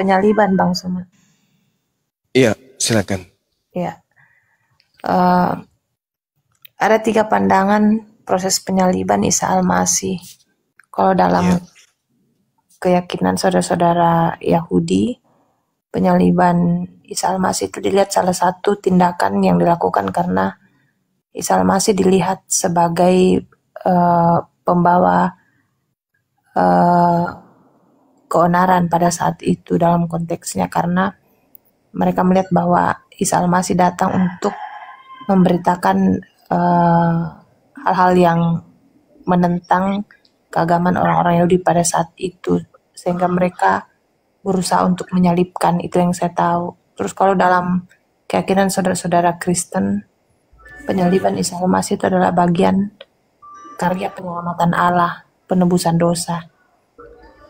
penyaliban, Bang Suma. Iya, silakan. Ya, ada 3 pandangan proses penyaliban Isa Al-Masih. Kalau dalam keyakinan saudara-saudara Yahudi, penyaliban Isa Al-Masih itu dilihat salah satu tindakan yang dilakukan karena Isa Al-Masih dilihat sebagai pembawa keonaran pada saat itu dalam konteksnya, karena mereka melihat bahwa Isa Al-Masih datang untuk memberitakan hal-hal yang menentang keagamaan orang-orang Yahudi pada saat itu, sehingga mereka berusaha untuk menyalibkan. Itu yang saya tahu. Terus kalau dalam keyakinan saudara-saudara Kristen, penyaliban Isa Al-Masih itu adalah bagian karya penyelamatan Allah, penebusan dosa.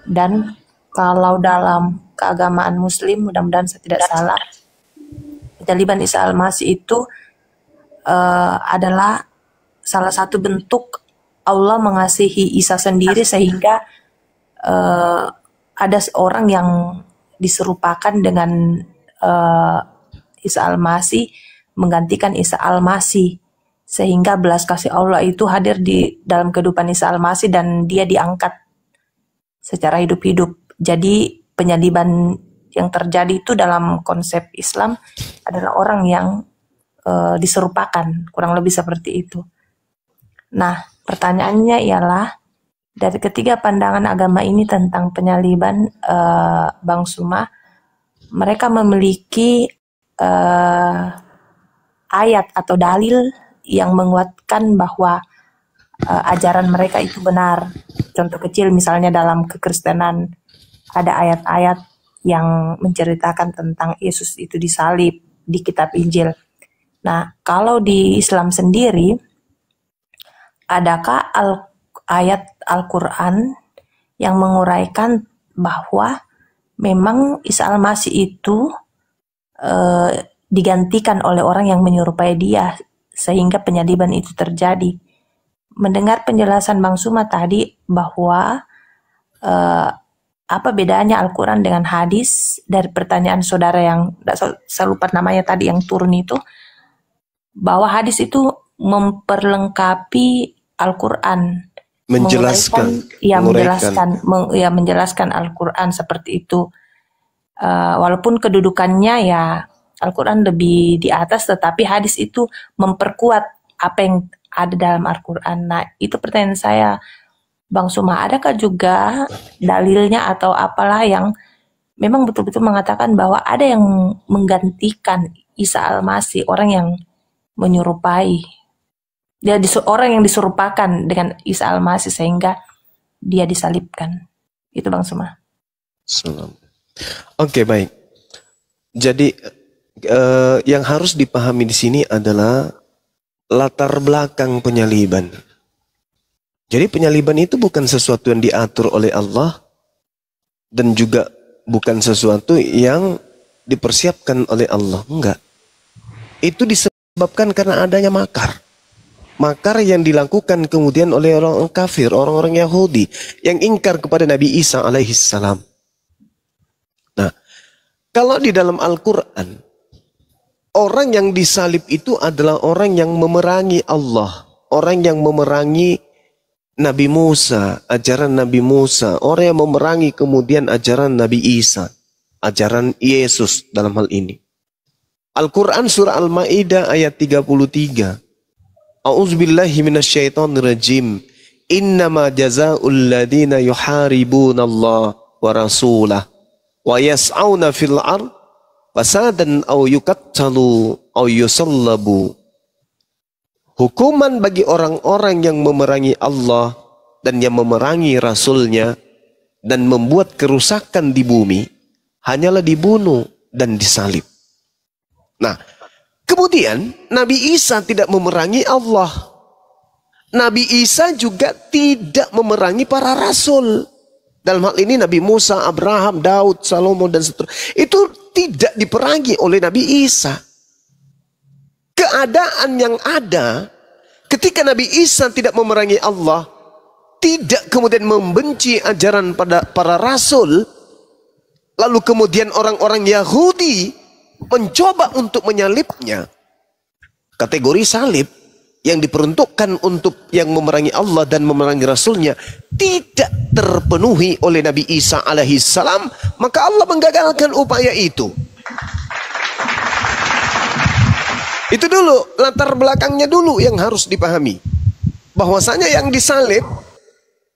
Dan kalau dalam keagamaan Muslim, mudah-mudahan saya tidak salah, penyaliban Isa Al-Masih itu adalah salah satu bentuk Allah mengasihi Isa sendiri, sehingga ada seorang yang diserupakan dengan Isa Al-Masih menggantikan Isa Al-Masih, sehingga belas kasih Allah itu hadir di dalam kehidupan Isa Al-Masih dan dia diangkat secara hidup-hidup. Jadi penyaliban yang terjadi itu dalam konsep Islam adalah orang yang diserupakan, kurang lebih seperti itu. Nah, pertanyaannya ialah, dari ketiga pandangan agama ini tentang penyaliban, Bang Suma, mereka memiliki ayat atau dalil yang menguatkan bahwa ajaran mereka itu benar. Contoh kecil misalnya dalam kekristenan ada ayat-ayat yang menceritakan tentang Yesus itu disalib di kitab Injil. Nah, kalau di Islam sendiri, adakah ayat Al-Quran yang menguraikan bahwa memang Isa Al-Masih itu digantikan oleh orang yang menyerupai dia, sehingga penyaliban itu terjadi? Mendengar penjelasan Bang Suma tadi bahwa apa bedanya Al-Quran dengan hadis, dari pertanyaan saudara yang saya lupa namanya tadi yang turun itu, bahwa hadis itu memperlengkapi Al-Quran, menjelaskan Al-Quran seperti itu. Walaupun kedudukannya ya Al-Quran lebih di atas, tetapi hadis itu memperkuat apa yang ada dalam Al-Quran. Nah, itu pertanyaan saya, Bang Suma, adakah juga dalilnya atau apalah yang memang betul-betul mengatakan bahwa ada yang menggantikan Isa Al-Masih, orang yang menyerupai dia, orang yang diserupakan dengan Isa Al-Masih sehingga dia disalibkan? Itu Bang Suma. Oke, baik. Jadi yang harus dipahami di sini adalah latar belakang penyaliban. Jadi penyaliban itu bukan sesuatu yang diatur oleh Allah dan juga bukan sesuatu yang dipersiapkan oleh Allah. Enggak. Itu disebabkan karena adanya makar. Makar yang dilakukan kemudian oleh orang kafir, orang-orang Yahudi yang ingkar kepada Nabi Isa alaihissalam. Nah, kalau di dalam Al-Quran, orang yang disalib itu adalah orang yang memerangi Allah, orang yang memerangi Nabi Musa, ajaran Nabi Musa, orang yang memerangi kemudian ajaran Nabi Isa, ajaran Yesus dalam hal ini. Al-Quran surah Al-Ma'idah ayat 33. A'udzubillahi minasyaitonirrajim. Innama jazaa'ul ladina yuharibunallah wa rasulah wa yas'auna fil ard fasadan aw yuqattalu aw yusallabu. Hukuman bagi orang-orang yang memerangi Allah dan yang memerangi Rasulnya dan membuat kerusakan di bumi hanyalah dibunuh dan disalib. Nah, kemudian Nabi Isa tidak memerangi Allah. Nabi Isa juga tidak memerangi para rasul. Dalam hal ini Nabi Musa, Abraham, Daud, Salomo dan seterusnya. Itu tidak diperangi oleh Nabi Isa. Keadaan yang ada ketika Nabi Isa tidak memerangi Allah, tidak kemudian membenci ajaran pada para rasul, Lalu kemudian orang-orang Yahudi mencoba untuk menyalibnya. Kategori salib yang diperuntukkan untuk yang memerangi Allah dan memerangi Rasulnya tidak terpenuhi oleh Nabi Isa alaihissalam, maka Allah menggagalkan upaya itu. Itu dulu, latar belakangnya dulu yang harus dipahami. Bahwasanya yang disalib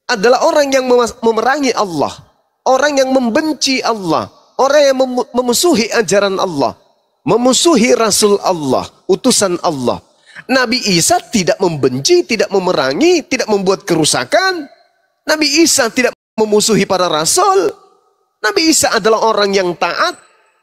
adalah orang yang memerangi Allah, orang yang membenci Allah, orang yang memusuhi ajaran Allah, memusuhi Rasul Allah, utusan Allah. Nabi Isa tidak membenci, tidak memerangi, tidak membuat kerusakan. Nabi Isa tidak memusuhi para rasul. Nabi Isa adalah orang yang taat.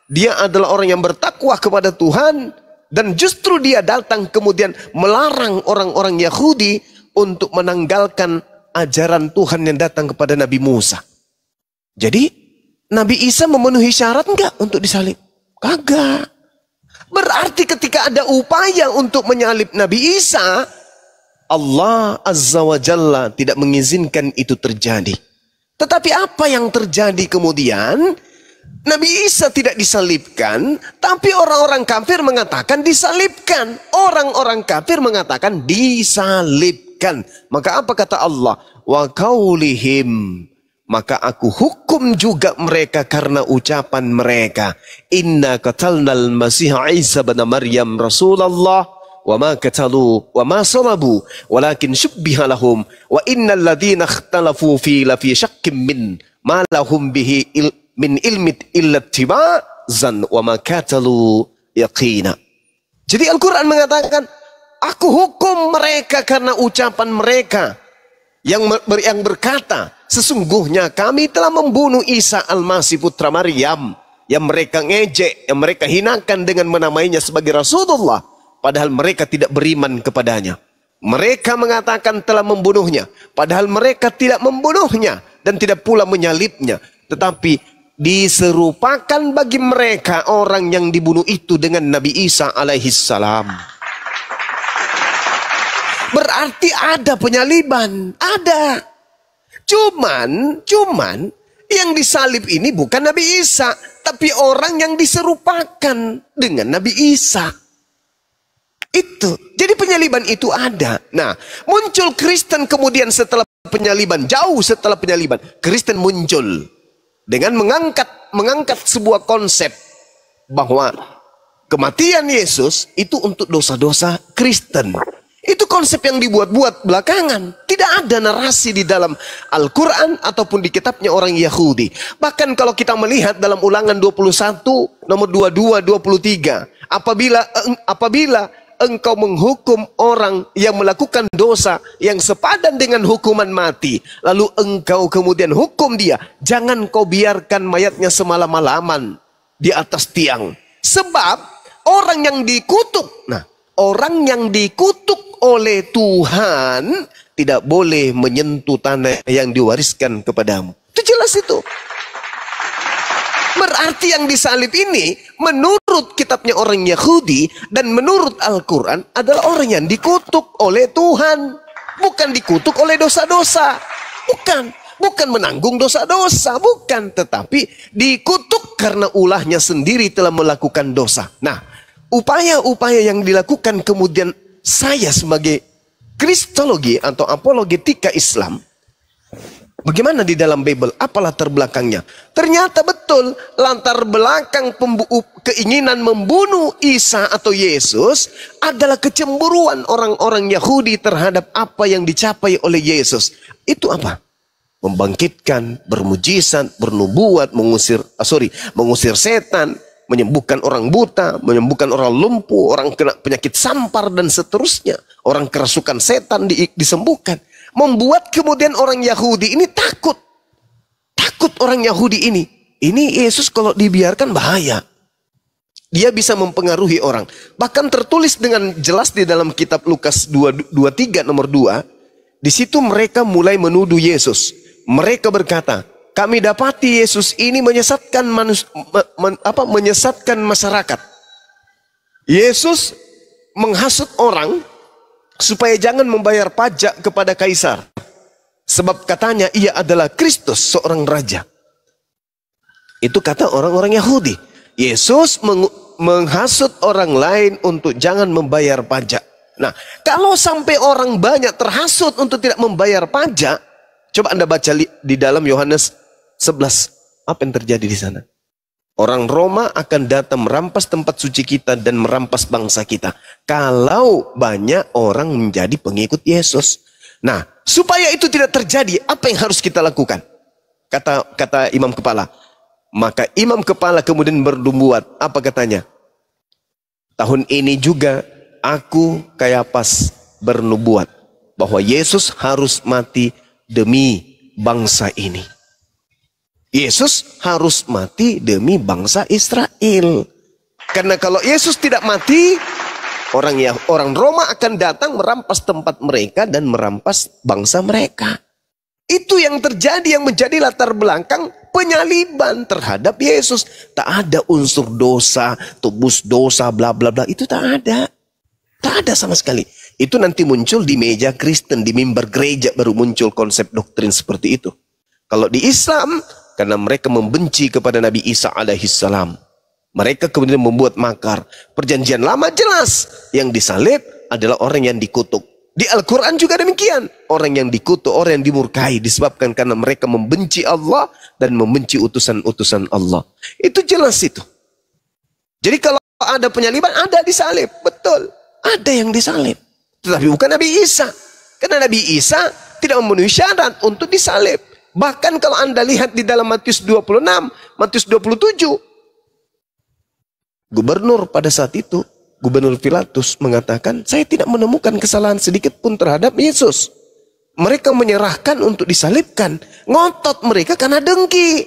Dia adalah orang yang bertakwa kepada Tuhan. Dan justru dia datang kemudian melarang orang-orang Yahudi untuk menanggalkan ajaran Tuhan yang datang kepada Nabi Musa. Jadi Nabi Isa memenuhi syarat enggak untuk disalib? Kagak. Berarti ketika ada upaya untuk menyalib Nabi Isa, Allah Azza wa Jalla tidak mengizinkan itu terjadi. Tetapi apa yang terjadi kemudian? Nabi Isa tidak disalibkan, tapi orang-orang kafir mengatakan disalibkan. Orang-orang kafir mengatakan disalibkan. Maka apa kata Allah? Wa qaulihim, maka aku hukum juga mereka karena ucapan mereka. Inna qatalnal Masih Isa bin Maryam Rasulullah wa ma qatalu wa ma salabu walakin syubbiha lahum wa innal ladzina ikhtalafu fi lafi syakkim min ma lahum bihi min ilmit illa tibazan wa ma qatalu yaqina. Jadi Al-Quran mengatakan, aku hukum mereka karena ucapan mereka yang berkata, sesungguhnya kami telah membunuh Isa Al-Masih putra Maryam, yang mereka ngejek, yang mereka hinakan dengan menamainya sebagai Rasulullah, padahal mereka tidak beriman kepadanya. Mereka mengatakan telah membunuhnya, padahal mereka tidak membunuhnya dan tidak pula menyalibnya. Tetapi diserupakan bagi mereka orang yang dibunuh itu dengan Nabi Isa alaihissalam. Berarti ada penyaliban, ada. Cuman yang disalib ini bukan Nabi Isa, tapi orang yang diserupakan dengan Nabi Isa. Itu. Jadi penyaliban itu ada. Nah, muncul Kristen kemudian setelah penyaliban, jauh setelah penyaliban, Kristen muncul dengan mengangkat sebuah konsep bahwa kematian Yesus itu untuk dosa-dosa Kristen. Itu konsep yang dibuat-buat belakangan. Tidak ada narasi di dalam Al-Quran ataupun di kitabnya orang Yahudi. Bahkan kalau kita melihat dalam Ulangan 21 nomor 22, 23. Apabila engkau menghukum orang yang melakukan dosa yang sepadan dengan hukuman mati, lalu engkau kemudian hukum dia, jangan kau biarkan mayatnya semalam-malaman di atas tiang. Sebab orang yang dikutuk, orang yang dikutuk oleh Tuhan tidak boleh menyentuh tanah yang diwariskan kepadamu. Itu jelas itu. Berarti yang disalib ini menurut kitabnya orang Yahudi dan menurut Al-Quran adalah orang yang dikutuk oleh Tuhan. Bukan dikutuk oleh dosa-dosa. Bukan menanggung dosa-dosa. Bukan. Tetapi dikutuk karena ulahnya sendiri telah melakukan dosa. Nah, upaya-upaya yang dilakukan kemudian saya sebagai kristologi atau apologetika Islam, bagaimana di dalam Bible? Apa latar belakangnya? Ternyata betul latar belakang keinginan membunuh Isa atau Yesus adalah kecemburuan orang-orang Yahudi terhadap apa yang dicapai oleh Yesus. Itu apa? Membangkitkan, bermujizat, bernubuat, mengusir setan, menyembuhkan orang buta, menyembuhkan orang lumpuh, orang kena penyakit sampar dan seterusnya. Orang kerasukan setan disembuhkan. Membuat kemudian orang Yahudi ini takut. Takut orang Yahudi ini. Ini Yesus kalau dibiarkan bahaya. Dia bisa mempengaruhi orang. Bahkan tertulis dengan jelas di dalam kitab Lukas 23 nomor 2. Di situ mereka mulai menuduh Yesus. Mereka berkata, kami dapati Yesus ini menyesatkan menyesatkan masyarakat. Yesus menghasut orang supaya jangan membayar pajak kepada kaisar. Sebab katanya ia adalah Kristus, seorang raja. Itu kata orang-orang Yahudi. Yesus menghasut orang lain untuk jangan membayar pajak. Nah, kalau sampai orang banyak terhasut untuk tidak membayar pajak, coba Anda baca di dalam Yohanes 11. Apa yang terjadi di sana? Orang Roma akan datang merampas tempat suci kita dan merampas bangsa kita. Kalau banyak orang menjadi pengikut Yesus. Nah, supaya itu tidak terjadi, apa yang harus kita lakukan? Kata imam kepala. Maka imam kepala kemudian bernubuat. Apa katanya? Tahun ini juga aku Kayapas bernubuat bahwa Yesus harus mati demi bangsa ini. Yesus harus mati demi bangsa Israel. Karena kalau Yesus tidak mati, orang Roma akan datang merampas tempat mereka dan merampas bangsa mereka. Itu yang terjadi, yang menjadi latar belakang penyaliban terhadap Yesus. Tak ada unsur dosa, tebus dosa, bla bla bla. Itu tak ada. Tak ada sama sekali. Itu nanti muncul di meja Kristen, di mimbar gereja baru muncul konsep doktrin seperti itu. Kalau di Islam, karena mereka membenci kepada Nabi Isa alaihissalam, mereka kemudian membuat makar. Perjanjian lama jelas, yang disalib adalah orang yang dikutuk. Di Al-Quran juga demikian. Orang yang dikutuk, orang yang dimurkai, disebabkan karena mereka membenci Allah dan membenci utusan-utusan Allah. Itu jelas itu. Jadi kalau ada penyaliban, ada disalib. Betul, ada yang disalib. Tetapi bukan Nabi Isa. Karena Nabi Isa tidak memenuhi syarat untuk disalib. Bahkan kalau Anda lihat di dalam Matius 26, Matius 27. Gubernur pada saat itu, Gubernur Pilatus mengatakan, saya tidak menemukan kesalahan sedikit pun terhadap Yesus. Mereka menyerahkan untuk disalibkan. Ngotot mereka karena dengki.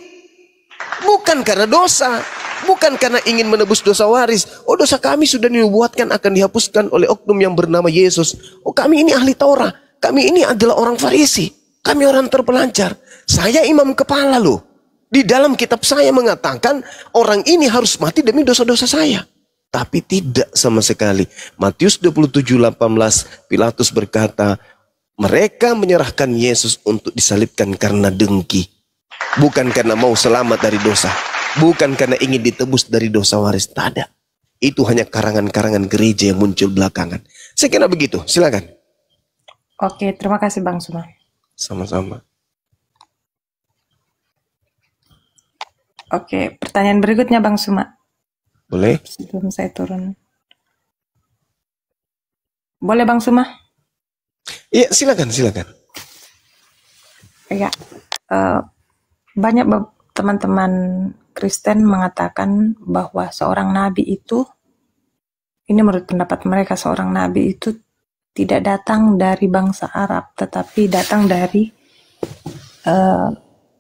Bukan karena dosa. Bukan karena ingin menebus dosa waris. Oh, dosa kami sudah dinubuatkan akan dihapuskan oleh oknum yang bernama Yesus. Oh, kami ini ahli Taurat. Kami ini adalah orang Farisi. Kami orang terpelancar. Saya imam kepala loh. Di dalam kitab saya mengatakan orang ini harus mati demi dosa-dosa saya. Tapi tidak sama sekali. Matius 27:18, Pilatus berkata, mereka menyerahkan Yesus untuk disalibkan karena dengki. Bukan karena mau selamat dari dosa. Bukan karena ingin ditebus dari dosa waris. Tak ada. Itu hanya karangan-karangan gereja yang muncul belakangan. Saya kira begitu. Silakan. Oke, terima kasih Bang Suma. Sama-sama. Oke, pertanyaan berikutnya Bang Suma. Boleh? Sebelum saya turun. Boleh Bang Suma? Iya, silakan. Ya, banyak teman-teman Kristen mengatakan bahwa seorang nabi itu, ini menurut pendapat mereka, seorang nabi itu tidak datang dari bangsa Arab, tetapi datang dari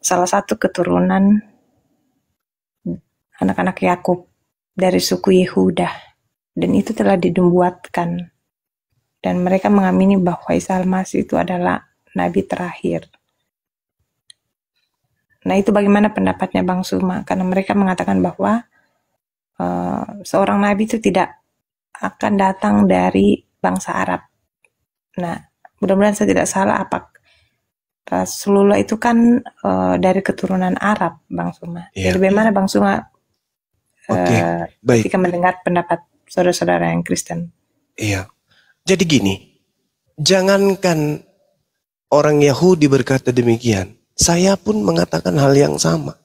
salah satu keturunan anak-anak Yakub dari suku Yehuda, dan itu telah dinubuatkan, dan mereka mengamini bahwa Isa Al-Masih itu adalah nabi terakhir. Nah, itu bagaimana pendapatnya Bang Suma? Karena mereka mengatakan bahwa seorang nabi itu tidak akan datang dari bangsa Arab. Nah, mudah-mudahan saya tidak salah. Apa Rasulullah itu kan dari keturunan Arab, Bang Suma. Ya. Jadi bagaimana Bang Suma Baik. ketika mendengar pendapat saudara-saudara yang Kristen? Iya. Jadi gini, jangankan orang Yahudi berkata demikian, saya pun mengatakan hal yang sama.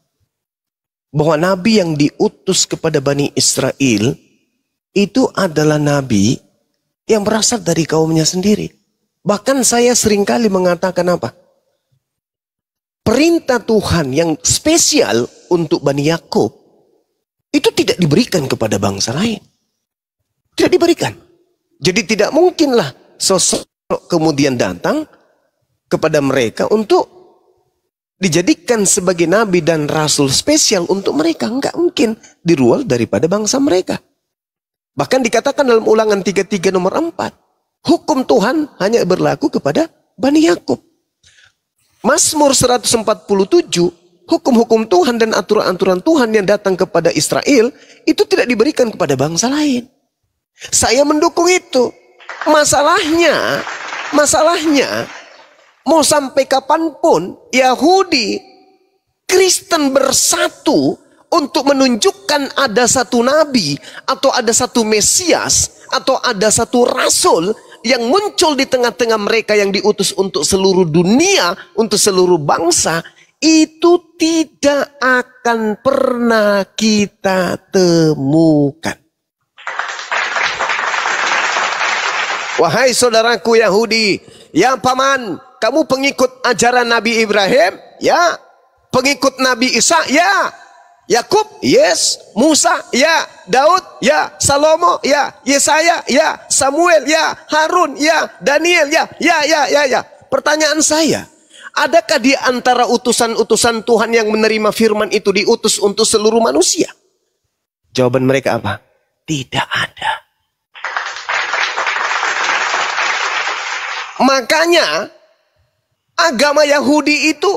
Bahwa nabi yang diutus kepada Bani Israel itu adalah nabi yang berasal dari kaumnya sendiri. Bahkan saya seringkali mengatakan apa? Perintah Tuhan yang spesial untuk Bani Yakub itu tidak diberikan kepada bangsa lain. Tidak diberikan. Jadi tidak mungkinlah sosok kemudian datang kepada mereka untuk dijadikan sebagai nabi dan rasul spesial untuk mereka. Enggak mungkin dirual daripada bangsa mereka. Bahkan dikatakan dalam Ulangan 33 nomor 4. Hukum Tuhan hanya berlaku kepada Bani Yakub. Mazmur 147, hukum-hukum Tuhan dan aturan-aturan Tuhan yang datang kepada Israel itu tidak diberikan kepada bangsa lain. Saya mendukung itu. Masalahnya mau sampai kapanpun Yahudi, Kristen bersatu untuk menunjukkan ada satu nabi atau ada satu Mesias atau ada satu rasul yang muncul di tengah-tengah mereka yang diutus untuk seluruh dunia, untuk seluruh bangsa, itu tidak akan pernah kita temukan. Wahai saudaraku Yahudi, ya paman, kamu pengikut ajaran Nabi Ibrahim? Ya. Pengikut Nabi Isa? Ya. Yakub? Yes. Musa? Ya. Daud? Ya. Salomo? Ya. Yesaya? Ya. Samuel? Ya. Harun? Ya. Daniel? Ya. Ya. Pertanyaan saya, adakah di antara utusan-utusan Tuhan yang menerima firman itu diutus untuk seluruh manusia? Jawaban mereka apa? Tidak ada. Makanya agama Yahudi itu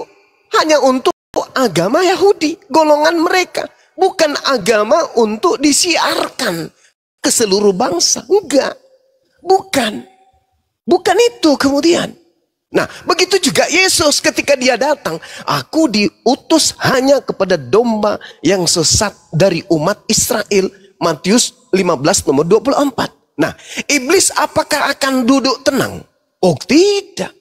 hanya untuk agama Yahudi, golongan mereka. Bukan agama untuk disiarkan ke seluruh bangsa. Enggak. Bukan itu kemudian. Nah, begitu juga Yesus ketika dia datang. Aku diutus hanya kepada domba yang sesat dari umat Israel. Matius 15 nomor 24. Nah, iblis apakah akan duduk tenang? Oh tidak.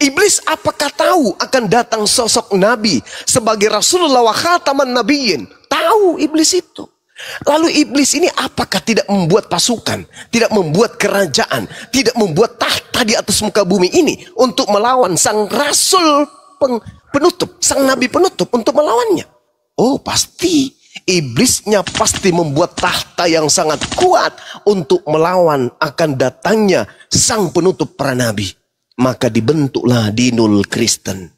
Iblis apakah tahu akan datang sosok Nabi sebagai Rasulullah wa khataman nabiyyin? Tahu iblis itu. Lalu iblis ini apakah tidak membuat pasukan, tidak membuat kerajaan, tidak membuat tahta di atas muka bumi ini untuk melawan sang Rasul penutup, sang Nabi penutup untuk melawannya? Oh pasti. Iblisnya pasti membuat tahta yang sangat kuat untuk melawan akan datangnya sang penutup para nabi. Maka dibentuklah dinul Kristen.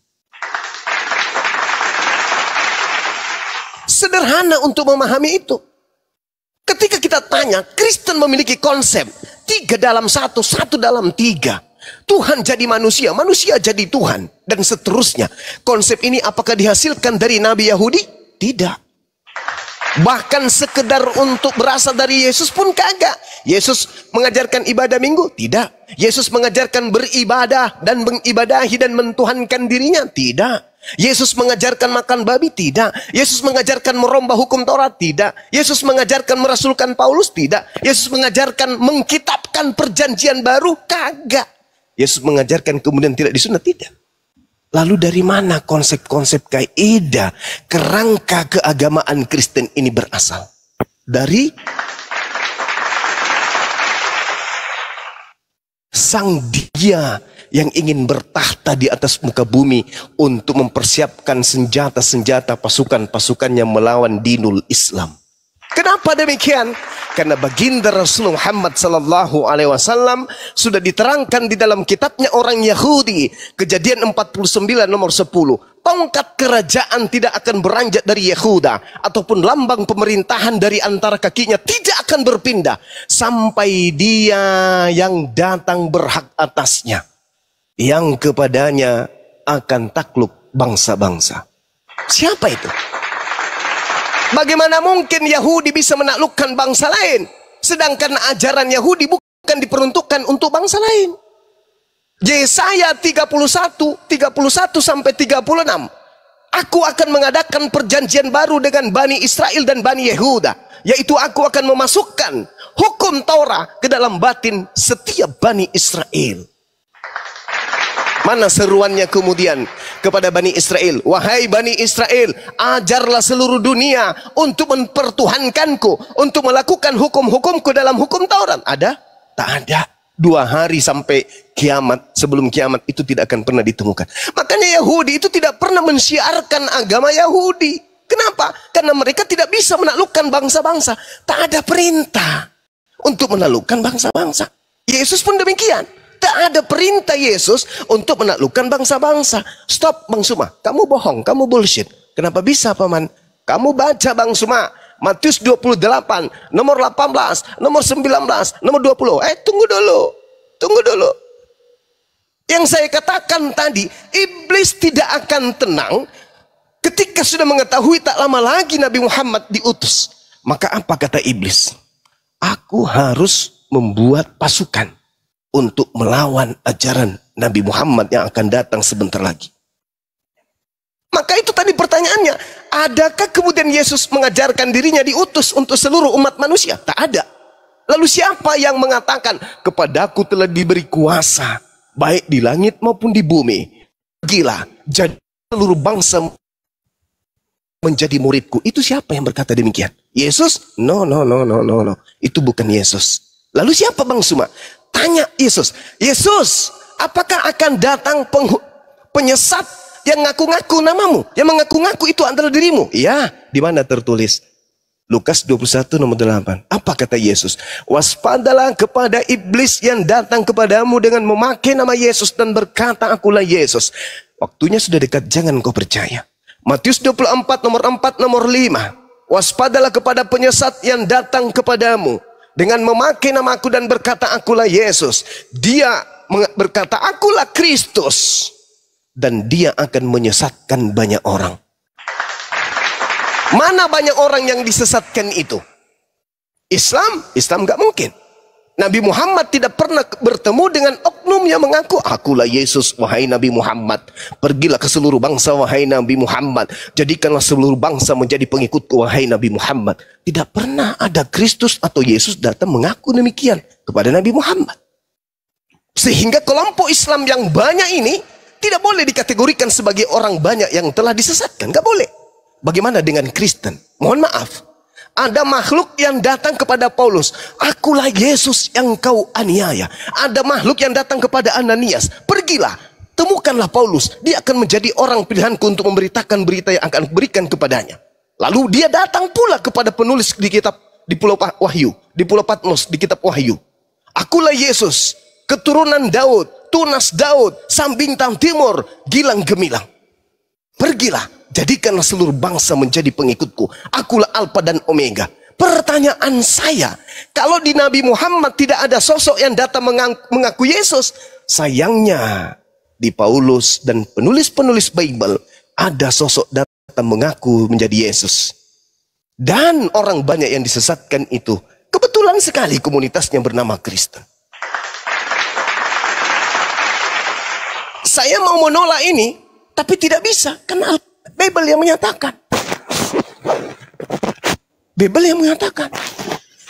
Sederhana untuk memahami itu. Ketika kita tanya, Kristen memiliki konsep 3 dalam 1, 1 dalam 3. Tuhan jadi manusia, manusia jadi Tuhan, dan seterusnya. Konsep ini apakah dihasilkan dari Nabi Yahudi? Tidak. Bahkan sekedar untuk berasal dari Yesus pun kagak. Yesus mengajarkan ibadah minggu? Tidak. Yesus mengajarkan beribadah dan mengibadahi dan mentuhankan dirinya? Tidak. Yesus mengajarkan makan babi? Tidak. Yesus mengajarkan merombah hukum Taurat? Tidak. Yesus mengajarkan merasulkan Paulus? Tidak. Yesus mengajarkan mengkitabkan perjanjian baru? Kagak. Yesus mengajarkan kemudian tidak disunat? Tidak. Lalu dari mana konsep-konsep kaidah kerangka keagamaan Kristen ini berasal? Dari sang dia yang ingin bertahta di atas muka bumi untuk mempersiapkan senjata-senjata pasukan-pasukannya melawan dinul Islam. Kenapa demikian? Karena baginda Rasulullah Muhammad sallallahu alaihi wasallam sudah diterangkan di dalam kitabnya orang Yahudi, Kejadian 49 nomor 10. Tongkat kerajaan tidak akan beranjak dari Yehuda ataupun lambang pemerintahan dari antara kakinya tidak akan berpindah sampai dia yang datang berhak atasnya, yang kepadanya akan takluk bangsa-bangsa. Siapa itu? Bagaimana mungkin Yahudi bisa menaklukkan bangsa lain? Sedangkan ajaran Yahudi bukan diperuntukkan untuk bangsa lain. Yesaya 31 sampai 36. Aku akan mengadakan perjanjian baru dengan Bani Israel dan Bani Yehuda. Yaitu aku akan memasukkan hukum Taurat ke dalam batin setiap Bani Israel. Mana seruannya kemudian kepada Bani Israel? Wahai Bani Israel, ajarlah seluruh dunia untuk mempertuhankanku, untuk melakukan hukum-hukumku dalam hukum Taurat. Ada? Tak ada. 2 hari sampai kiamat, sebelum kiamat itu tidak akan pernah ditemukan. Makanya Yahudi itu tidak pernah mensiarkan agama Yahudi. Kenapa? Karena mereka tidak bisa menaklukkan bangsa-bangsa. Tak ada perintah untuk menaklukkan bangsa-bangsa. Yesus pun demikian. Tak ada perintah Yesus untuk menaklukkan bangsa-bangsa. Stop Bang Suma, kamu bohong, kamu bullshit. Kenapa bisa paman? Kamu baca Bang Suma, Matius 28, nomor 18, nomor 19, nomor 20. Tunggu dulu. Yang saya katakan tadi, iblis tidak akan tenang ketika sudah mengetahui tak lama lagi Nabi Muhammad diutus. Maka apa kata iblis? Aku harus membuat pasukan untuk melawan ajaran Nabi Muhammad yang akan datang sebentar lagi. Maka itu tadi pertanyaannya, adakah kemudian Yesus mengajarkan dirinya diutus untuk seluruh umat manusia? Tak ada. Lalu siapa yang mengatakan, kepadaku telah diberi kuasa, baik di langit maupun di bumi. Pergilah, jadi seluruh bangsa menjadi muridku. Itu siapa yang berkata demikian? Yesus? No. Itu bukan Yesus. Lalu siapa Bang Suma? Tanya Yesus. Yesus, apakah akan datang penyesat yang ngaku-ngaku namamu, yang mengaku-ngaku itu adalah dirimu? Ya, di mana tertulis? Lukas 21 nomor 8. Apa kata Yesus? Waspadalah kepada iblis yang datang kepadamu dengan memakai nama Yesus dan berkata, akulah Yesus. Waktunya sudah dekat, jangan kau percaya. Matius 24 nomor 4 nomor 5. Waspadalah kepada penyesat yang datang kepadamu dengan memakai namaku dan berkata, akulah Yesus. Dia berkata, akulah Kristus. Dan dia akan menyesatkan banyak orang. Mana banyak orang yang disesatkan itu? Islam nggak mungkin. Nabi Muhammad tidak pernah bertemu dengan oknum yang mengaku, akulah Yesus, wahai Nabi Muhammad. Pergilah ke seluruh bangsa, wahai Nabi Muhammad. Jadikanlah seluruh bangsa menjadi pengikutku, wahai Nabi Muhammad. Tidak pernah ada Kristus atau Yesus datang mengaku demikian kepada Nabi Muhammad. Sehingga kelompok Islam yang banyak ini tidak boleh dikategorikan sebagai orang banyak yang telah disesatkan. Gak boleh. Bagaimana dengan Kristen? Mohon maaf. Ada makhluk yang datang kepada Paulus. Akulah Yesus yang kau aniaya. Ada makhluk yang datang kepada Ananias. Pergilah, temukanlah Paulus. Dia akan menjadi orang pilihanku untuk memberitakan berita yang akan berikan kepadanya. Lalu dia datang pula kepada penulis di kitab di Pulau Wahyu, di Pulau Patmos, di kitab Wahyu. Akulah Yesus, keturunan Daud, tunas Daud, sang bintang timur, gilang gemilang. Pergilah, jadikanlah seluruh bangsa menjadi pengikutku. Akulah Alfa dan Omega. Pertanyaan saya, kalau di Nabi Muhammad tidak ada sosok yang datang mengaku Yesus, sayangnya di Paulus dan penulis-penulis Bible ada sosok datang mengaku menjadi Yesus. Dan orang banyak yang disesatkan itu kebetulan sekali komunitasnya bernama Kristen. Saya mau menolak ini, tapi tidak bisa. Karena Bible yang menyatakan. Bible yang mengatakan.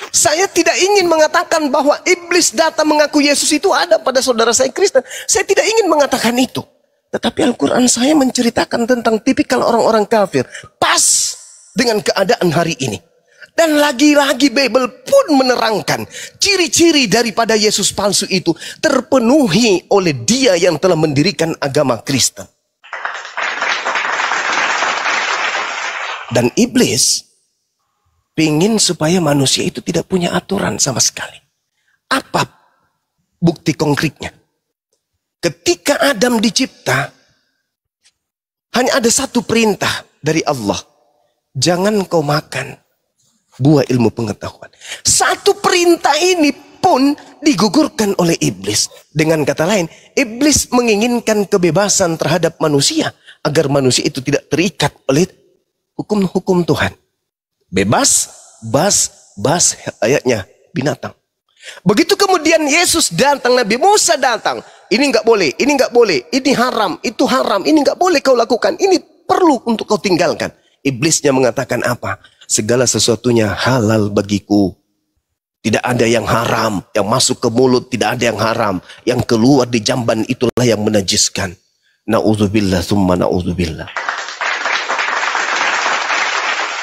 Saya tidak ingin mengatakan bahwa iblis datang mengaku Yesus itu ada pada saudara saya Kristen. Saya tidak ingin mengatakan itu. Tetapi Al-Quran saya menceritakan tentang tipikal orang-orang kafir. Pas dengan keadaan hari ini. Dan lagi-lagi Bible pun menerangkan ciri-ciri daripada Yesus palsu itu terpenuhi oleh dia yang telah mendirikan agama Kristen. Dan iblis ingin supaya manusia itu tidak punya aturan sama sekali. Apa bukti konkretnya? Ketika Adam dicipta, hanya ada satu perintah dari Allah. Jangan kau makan buah ilmu pengetahuan. Satu perintah ini pun digugurkan oleh iblis. Dengan kata lain, iblis menginginkan kebebasan terhadap manusia agar manusia itu tidak terikat oleh hukum-hukum Tuhan. Bebas, bas ayatnya binatang. Begitu kemudian Yesus datang, Nabi Musa datang. Ini nggak boleh, ini nggak boleh, ini haram, itu haram, ini nggak boleh kau lakukan, ini perlu untuk kau tinggalkan. Iblisnya mengatakan apa? Segala sesuatunya halal bagiku. Tidak ada yang haram. Yang masuk ke mulut tidak ada yang haram. Yang keluar di jamban itulah yang menajiskan. Na'udzubillah summa na'udzubillah.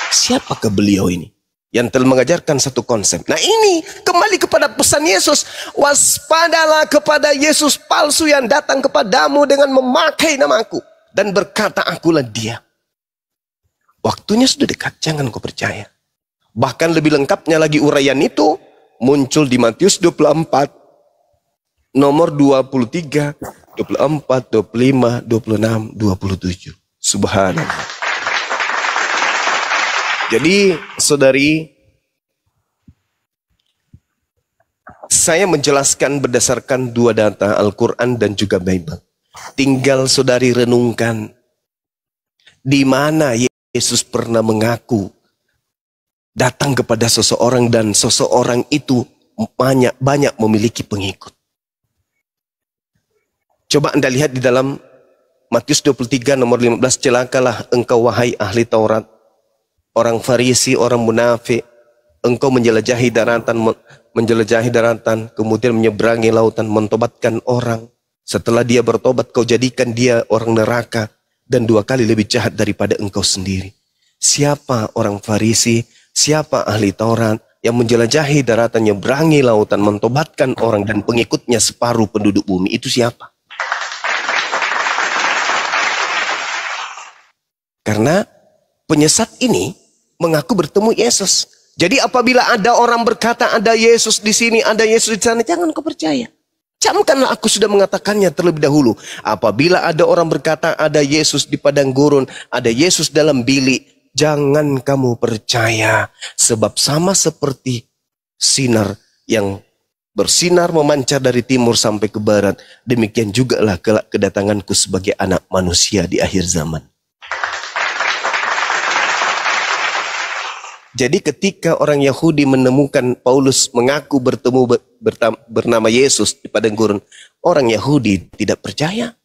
Siapakah beliau ini? Yang telah mengajarkan satu konsep. Nah ini kembali kepada pesan Yesus. Waspadalah kepada Yesus palsu yang datang kepadamu dengan memakai namaku. Dan berkata akulah dia. Waktunya sudah dekat, jangan kau percaya. Bahkan lebih lengkapnya lagi uraian itu muncul di Matius 24 nomor 23, 24, 25, 26, 27. Subhanallah. Jadi saudari, saya menjelaskan berdasarkan dua data Al-Quran dan juga Bible. Tinggal saudari renungkan di mana Yesus pernah mengaku datang kepada seseorang dan seseorang itu banyak memiliki pengikut. Coba Anda lihat di dalam Matius 23 nomor 15, celakalah engkau wahai ahli Taurat, orang Farisi, orang munafik. Engkau menjelajahi daratan, kemudian menyeberangi lautan, mentobatkan orang. Setelah dia bertobat, kau jadikan dia orang neraka dan 2 kali lebih jahat daripada engkau sendiri. Siapa orang Farisi, siapa ahli Taurat yang menjelajahi daratan, menyeberangi lautan, mentobatkan orang dan pengikutnya separuh penduduk bumi? Itu siapa? Karena penyesat ini mengaku bertemu Yesus. Jadi apabila ada orang berkata ada Yesus di sini, ada Yesus di sana, jangan kau percaya. Camkanlah, aku sudah mengatakannya terlebih dahulu. Apabila ada orang berkata ada Yesus di padang gurun, ada Yesus dalam bilik, jangan kamu percaya. Sebab sama seperti sinar yang bersinar memancar dari timur sampai ke barat, demikian jugalah kelak kedatanganku sebagai anak manusia di akhir zaman. Jadi ketika orang Yahudi menemukan Paulus mengaku bertemu bernama Yesus di padang gurun, orang Yahudi tidak percaya.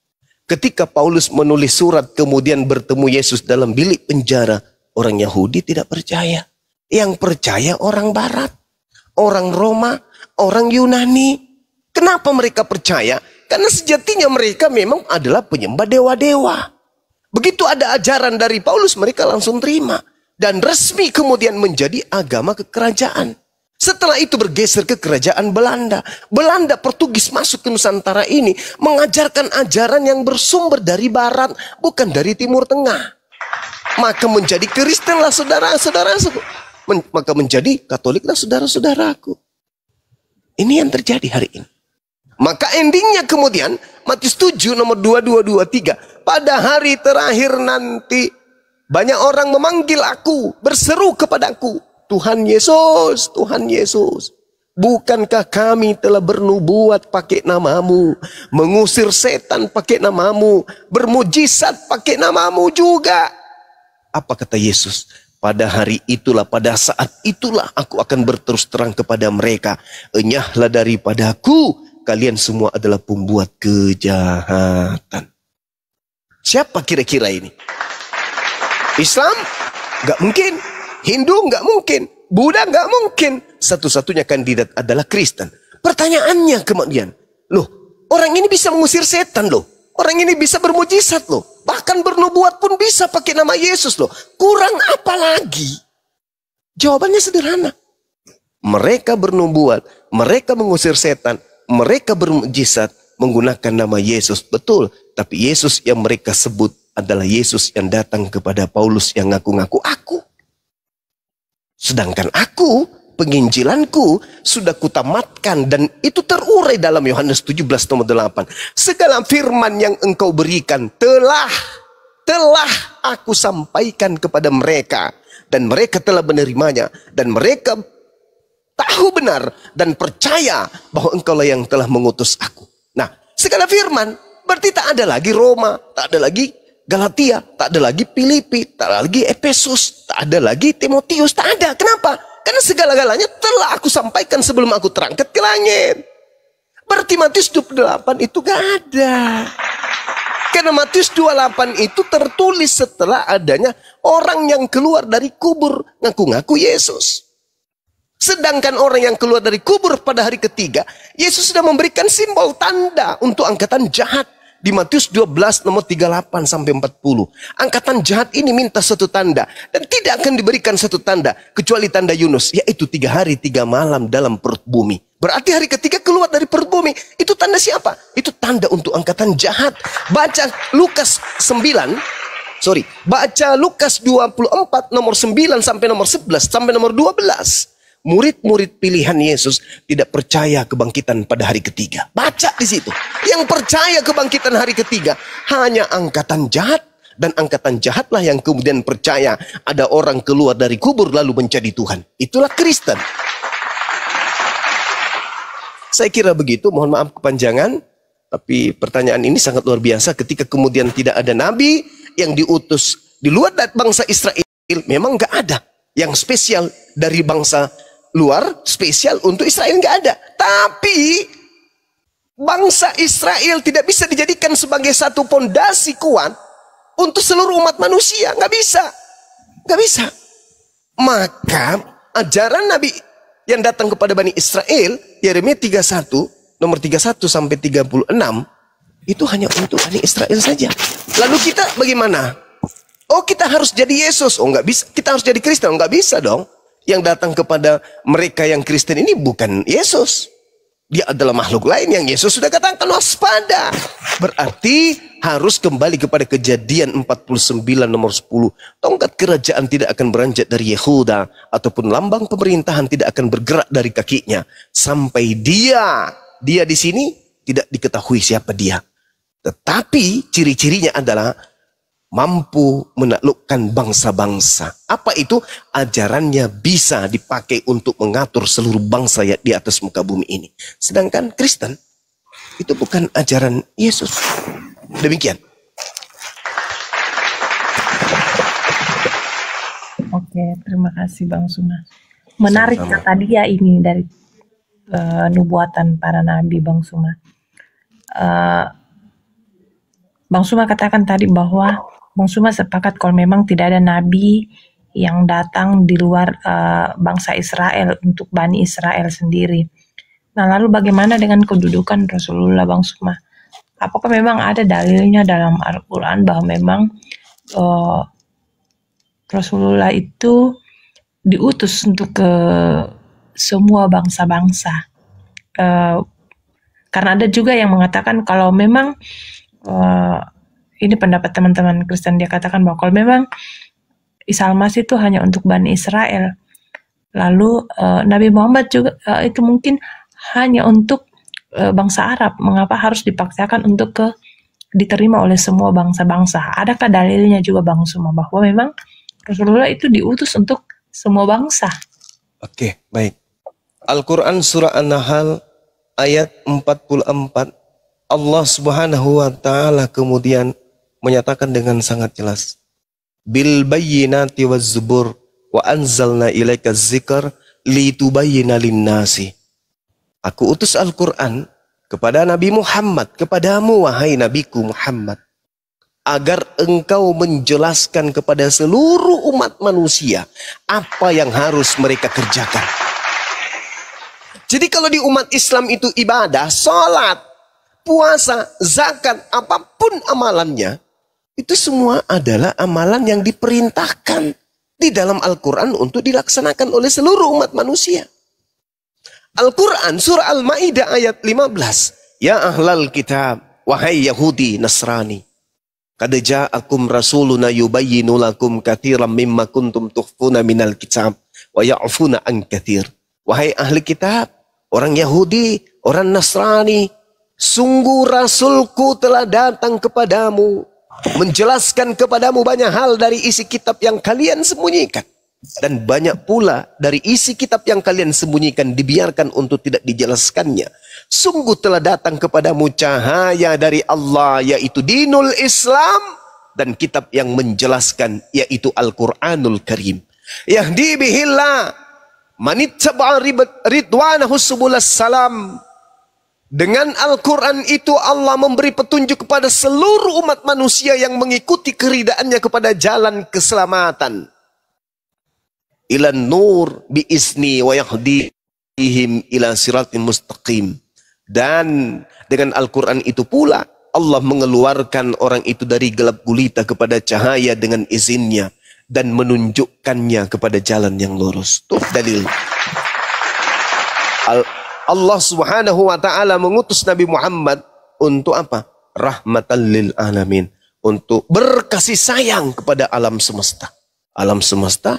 Ketika Paulus menulis surat kemudian bertemu Yesus dalam bilik penjara, orang Yahudi tidak percaya. Yang percaya orang Barat, orang Roma, orang Yunani. Kenapa mereka percaya? Karena sejatinya mereka memang adalah penyembah dewa-dewa. Begitu ada ajaran dari Paulus, mereka langsung terima. Dan resmi kemudian menjadi agama kekerajaan. Setelah itu bergeser ke kerajaan Belanda. Belanda, Portugis masuk ke Nusantara ini mengajarkan ajaran yang bersumber dari Barat, bukan dari Timur Tengah. Maka menjadi Kristenlah saudara-saudaraku. Maka menjadi Katoliklah saudara-saudaraku. Ini yang terjadi hari ini. Maka endingnya kemudian Matius 7 nomor 22-23. Pada hari terakhir nanti banyak orang memanggil aku, berseru kepadaku, Tuhan Yesus, Tuhan Yesus, bukankah kami telah bernubuat pakai namamu, mengusir setan pakai namamu, bermujizat pakai namamu juga? Apa kata Yesus? Pada hari itulah, pada saat itulah aku akan berterus terang kepada mereka, enyahlah daripadaku, kalian semua adalah pembuat kejahatan. Siapa kira-kira ini? Islam? Gak mungkin. Hindu? Gak mungkin. Buddha? Gak mungkin. Satu-satunya kandidat adalah Kristen. Pertanyaannya kemudian, loh, orang ini bisa mengusir setan loh. Orang ini bisa bermujizat loh. Bahkan bernubuat pun bisa pakai nama Yesus loh. Kurang apa lagi? Jawabannya sederhana. Mereka bernubuat, mereka mengusir setan, mereka bermujizat menggunakan nama Yesus. Betul, tapi Yesus yang mereka sebut adalah Yesus yang datang kepada Paulus yang ngaku-ngaku aku. Sedangkan aku, penginjilanku sudah kutamatkan dan itu terurai dalam Yohanes 17 nomor 8. Segala firman yang engkau berikan telah aku sampaikan kepada mereka dan mereka telah menerimanya dan mereka tahu benar dan percaya bahwa engkaulah yang telah mengutus aku. Nah, segala firman berarti tak ada lagi Roma, tak ada lagi Galatia, tak ada lagi Filipi, tak ada lagi Efesus, tak ada lagi Timotius, tak ada. Kenapa? Karena segala-galanya telah aku sampaikan sebelum aku terangkat ke langit. Berarti Matius 28 itu gak ada. Karena Matius 28 itu tertulis setelah adanya orang yang keluar dari kubur ngaku-ngaku Yesus. Sedangkan orang yang keluar dari kubur pada hari ketiga, Yesus sudah memberikan simbol tanda untuk angkatan jahat. Di Matius 12 nomor 38 sampai 40. Angkatan jahat ini minta satu tanda. Dan tidak akan diberikan satu tanda. Kecuali tanda Yunus. Yaitu 3 hari 3 malam dalam perut bumi. Berarti hari ketiga keluar dari perut bumi. Itu tanda siapa? Itu tanda untuk angkatan jahat. Baca Lukas 24 nomor 9 sampai nomor 11 sampai nomor 12. Murid-murid pilihan Yesus tidak percaya kebangkitan pada hari ketiga. Baca di situ. Yang percaya kebangkitan hari ketiga hanya angkatan jahat. Dan angkatan jahatlah yang kemudian percaya ada orang keluar dari kubur lalu menjadi Tuhan. Itulah Kristen. Saya kira begitu. Mohon maaf kepanjangan. Tapi pertanyaan ini sangat luar biasa. Ketika kemudian tidak ada nabi yang diutus di luar bangsa Israel. Memang gak ada yang spesial dari bangsa luar, spesial untuk Israel nggak ada. Tapi Bangsa Israel tidak bisa dijadikan sebagai satu pondasi kuat untuk seluruh umat manusia. Nggak bisa. Nggak bisa. Maka ajaran Nabi yang datang kepada Bani Israel, Yeremia 31, nomor 31 sampai 36, itu hanya untuk Bani Israel saja. Lalu kita bagaimana? Oh, kita harus jadi Yesus. Oh, nggak bisa. Kita harus jadi Kristen. Oh, nggak bisa dong. Yang datang kepada mereka yang Kristen ini bukan Yesus. Dia adalah makhluk lain yang Yesus sudah katakan waspada. Berarti harus kembali kepada Kejadian 49 nomor 10. Tongkat kerajaan tidak akan beranjak dari Yehuda, ataupun lambang pemerintahan tidak akan bergerak dari kakinya sampai dia di sini tidak diketahui siapa dia. Tetapi ciri-cirinya adalah mampu menaklukkan bangsa-bangsa. Apa itu? Ajarannya bisa dipakai untuk mengatur seluruh bangsa di atas muka bumi ini. Sedangkan Kristen itu bukan ajaran Yesus. Demikian. Oke, terima kasih Bang Suma. Menarik Sama-sama. kata dia ini dari nubuatan para nabi, Bang Suma. Bang Suma katakan tadi bahwa Bang Suma sepakat kalau memang tidak ada nabi yang datang di luar bangsa Israel untuk Bani Israel sendiri. Nah, lalu bagaimana dengan kedudukan Rasulullah, Bang Suma? Apakah memang ada dalilnya dalam Al-Quran bahwa memang Rasulullah itu diutus untuk ke semua bangsa-bangsa? Karena ada juga yang mengatakan kalau memang ini pendapat teman-teman Kristen, dia katakan bahwa kalau memang Isa Al-Masih itu hanya untuk Bani Israel, lalu Nabi Muhammad juga itu mungkin hanya untuk bangsa Arab. Mengapa harus dipaksakan untuk diterima oleh semua bangsa-bangsa? Adakah dalilnya juga Bang Suma bahwa memang Rasulullah itu diutus untuk semua bangsa? Oke, baik. Al-Quran surah An-Nahl ayat 44, Allah Subhanahu wa Ta'ala kemudian menyatakan dengan sangat jelas, bil bayyinati waz zubur wa anzalna ilaika dzikr litubayyana lin-nasi. Aku utus Al-Quran kepada Nabi Muhammad, kepadamu wahai Nabiku Muhammad, agar engkau menjelaskan kepada seluruh umat manusia apa yang harus mereka kerjakan. Jadi kalau di umat Islam itu ibadah, sholat, puasa, zakat, apapun amalannya, itu semua adalah amalan yang diperintahkan di dalam Al-Quran untuk dilaksanakan oleh seluruh umat manusia. Al-Quran surah Al-Ma'idah ayat 15. Ya ahlal kitab, wahai Yahudi, Nasrani, qad ja'akum rasuluna yubayyinu lakum katsiran mimma kuntum tukhfuna minal kitab wa ya'funa an katsir. Wahai ahli kitab, orang Yahudi, orang Nasrani, sungguh Rasulku telah datang kepadamu, menjelaskan kepadamu banyak hal dari isi kitab yang kalian sembunyikan. Dan banyak pula dari isi kitab yang kalian sembunyikan dibiarkan untuk tidak dijelaskannya. Sungguh telah datang kepadamu cahaya dari Allah, yaitu dinul Islam, dan kitab yang menjelaskan, yaitu Al-Quranul Karim. Yahdi bihillah manittaba'a ridwanahu subulas salam. Dengan Al-Quran itu Allah memberi petunjuk kepada seluruh umat manusia yang mengikuti keridaannya kepada jalan keselamatan. Ilan nur biizni wa yahdihim ila siratin mustaqim. Dan dengan Al-Quran itu pula Allah mengeluarkan orang itu dari gelap gulita kepada cahaya dengan izinnya dan menunjukkannya kepada jalan yang lurus. Tuh dalil. Allah Subhanahu wa Ta'ala mengutus Nabi Muhammad untuk apa? Rahmatan lil alamin, untuk berkasih sayang kepada alam semesta. Alam semesta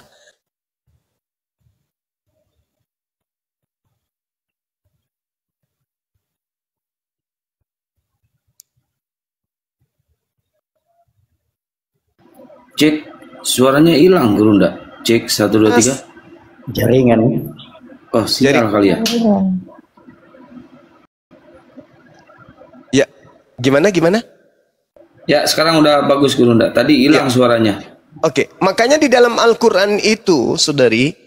Cek, suaranya hilang, Gurunda. Cek 1 2 3. Jaringan. Oh, sinyal kali ya. ya gimana? Ya, sekarang udah bagus, Gurunda. Tadi hilang suaranya. Oke, makanya di dalam Al-Quran itu, saudari,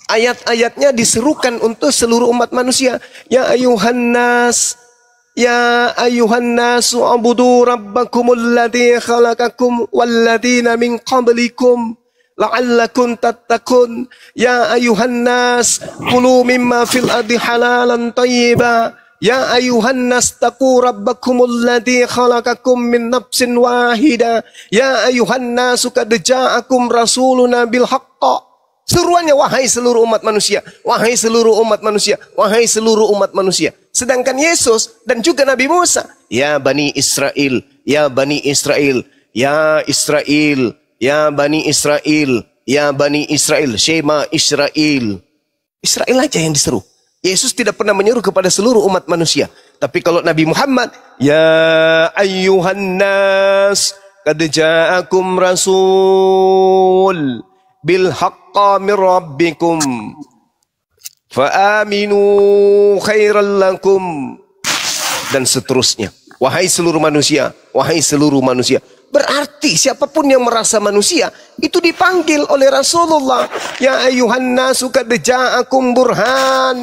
ayat-ayatnya diserukan untuk seluruh umat manusia. Ya ayuhan nas, Ya ayuhan nasu abudu rabbakumul ladzi khalaqakum walladzina min qablikum la'allakum tattaqun. Ya ayuhan nas kulu mimma fil ardi halalan thayyiba. Ya ayuhan nas taqu rabbakumul ladzi khalaqakum min nafsin wahida. Ya ayuhan nas qad ja'akum rasuluna bil haqq. Seruannya, wahai seluruh umat manusia, wahai seluruh umat manusia, wahai seluruh umat manusia. Sedangkan Yesus dan juga Nabi Musa, ya Bani Israel, ya Bani Israel, ya Israel, ya Bani Israel, ya Bani Israel, Shema Israel. Israel aja yang diseru. Yesus tidak pernah menyuruh kepada seluruh umat manusia. Tapi kalau Nabi Muhammad, ya ayyuhan nas, qad ja'akum rasul bil haqqa min rabbikum fa aminu khairan lakum, dan seterusnya. Wahai seluruh manusia, wahai seluruh manusia. Berarti siapapun yang merasa manusia itu dipanggil oleh Rasulullah. Ya ayuhan nasu qad ja'akum burhan.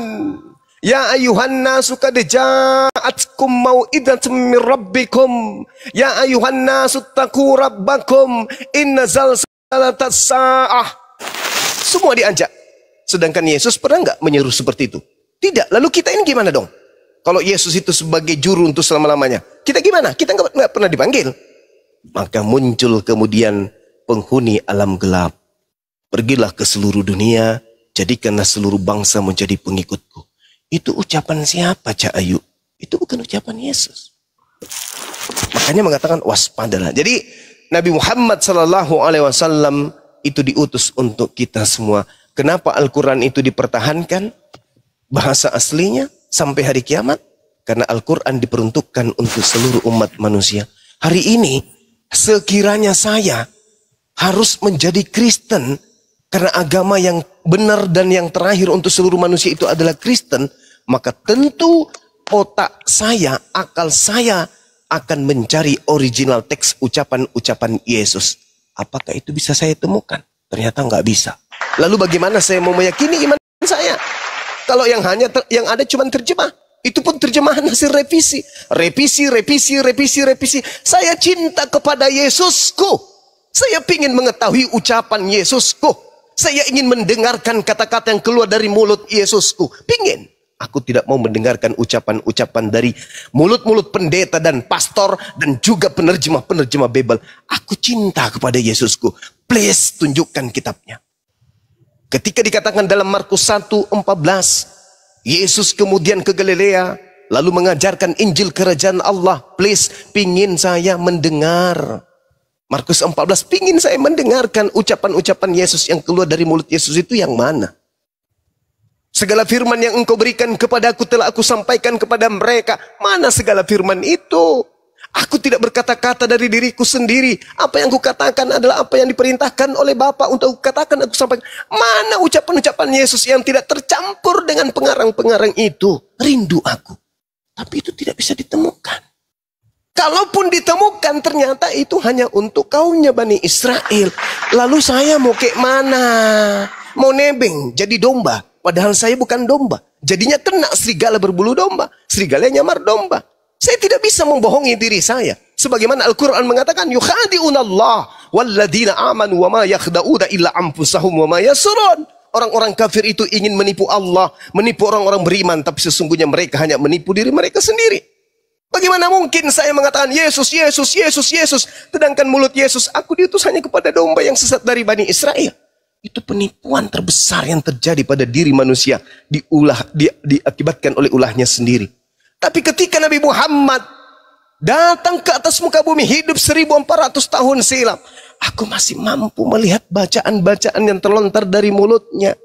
Ya ayuhan nasu qad ja'atkum mau'idatun min rabbikum. Ya ayuhan nasu taqu rabbakum inna zalzalatas sa'ah. Semua diajak. Sedangkan Yesus pernah nggak menyeru seperti itu? Tidak. Lalu kita ini gimana dong? Kalau Yesus itu sebagai juru untuk selama-lamanya, kita gimana? Kita nggak pernah dipanggil. Maka muncul kemudian penghuni alam gelap. Pergilah ke seluruh dunia, jadikanlah seluruh bangsa menjadi pengikutku. Itu ucapan siapa, Cak Ayu? Itu bukan ucapan Yesus. Makanya mengatakan waspadalah. Jadi Nabi Muhammad SAW itu diutus untuk kita semua. Kenapa Al-Quran itu dipertahankan bahasa aslinya sampai hari kiamat? Karena Al-Quran diperuntukkan untuk seluruh umat manusia. Hari ini sekiranya saya harus menjadi Kristen karena agama yang benar dan yang terakhir untuk seluruh manusia itu adalah Kristen, maka tentu otak saya, akal saya akan mencari original teks ucapan-ucapan Yesus. Apakah itu bisa saya temukan? Ternyata nggak bisa. Lalu bagaimana saya mau meyakini iman saya? Kalau yang ada cuma terjemah. Itu pun terjemahan hasil revisi. Revisi. Saya cinta kepada Yesusku. Saya ingin mengetahui ucapan Yesusku. Saya ingin mendengarkan kata-kata yang keluar dari mulut Yesusku. Pingin. Aku tidak mau mendengarkan ucapan-ucapan dari mulut-mulut pendeta dan pastor dan juga penerjemah-penerjemah Bible. Aku cinta kepada Yesusku. Please tunjukkan kitabnya. Ketika dikatakan dalam Markus 1:14, Yesus kemudian ke Galilea, lalu mengajarkan Injil Kerajaan Allah. Please, pingin saya mendengar. Markus 14, pingin saya mendengarkan ucapan-ucapan Yesus yang keluar dari mulut Yesus itu yang mana? Segala firman yang engkau berikan kepadaku telah aku sampaikan kepada mereka. Mana segala firman itu? Aku tidak berkata-kata dari diriku sendiri. Apa yang kukatakan adalah apa yang diperintahkan oleh Bapa untuk kukatakan, aku sampaikan. Mana ucapan-ucapan Yesus yang tidak tercampur dengan pengarang-pengarang itu? Rindu aku. Tapi itu tidak bisa ditemukan. Kalaupun ditemukan, ternyata itu hanya untuk kaumnya Bani Israel. Lalu saya mau ke mana? Mau nebeng jadi domba. Padahal saya bukan domba. Jadinya kena serigala berbulu domba. Serigala nyamar domba. Saya tidak bisa membohongi diri saya. Sebagaimana Al-Quran mengatakan, yukhadi'unallah walladzina amanu wa ma yakhda'una illa anfusahum wa ma yasurun. Orang-orang kafir itu ingin menipu Allah, menipu orang-orang beriman, tapi sesungguhnya mereka hanya menipu diri mereka sendiri. Bagaimana mungkin saya mengatakan Yesus, Yesus, Yesus, Yesus, sedangkan mulut Yesus, aku diutus hanya kepada domba yang sesat dari Bani Israel. Itu penipuan terbesar yang terjadi pada diri manusia, diakibatkan oleh ulahnya sendiri. Tapi ketika Nabi Muhammad datang ke atas muka bumi, hidup 1400 tahun silam, aku masih mampu melihat bacaan-bacaan yang terlontar dari mulutnya.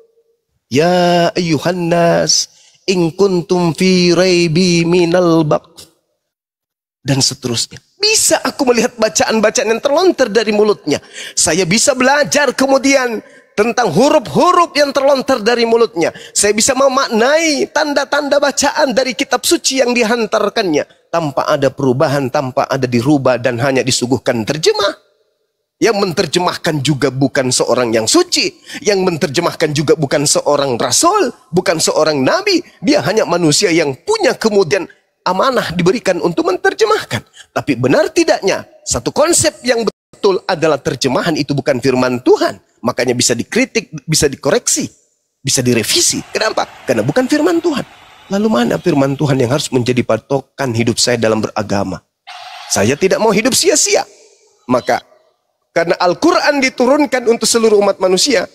Ya ayyuhan nas, in kuntum fi raibi minal baqf. Dan seterusnya. Bisa aku melihat bacaan-bacaan yang terlontar dari mulutnya. Saya bisa belajar kemudian tentang huruf-huruf yang terlontar dari mulutnya. Saya bisa memaknai tanda-tanda bacaan dari kitab suci yang dihantarkannya. Tanpa ada perubahan, tanpa ada dirubah dan hanya disuguhkan terjemah. Yang menterjemahkan juga bukan seorang yang suci. Yang menterjemahkan juga bukan seorang rasul. Bukan seorang nabi. Dia hanya manusia yang punya kemudian amanah diberikan untuk menerjemahkan. Tapi benar tidaknya, satu konsep yang betul adalah terjemahan itu bukan firman Tuhan. Makanya bisa dikritik, bisa dikoreksi, bisa direvisi. Kenapa? Karena bukan firman Tuhan. Lalu mana firman Tuhan yang harus menjadi patokan hidup saya dalam beragama? Saya tidak mau hidup sia-sia. Maka karena Al-Quran diturunkan untuk seluruh umat manusia,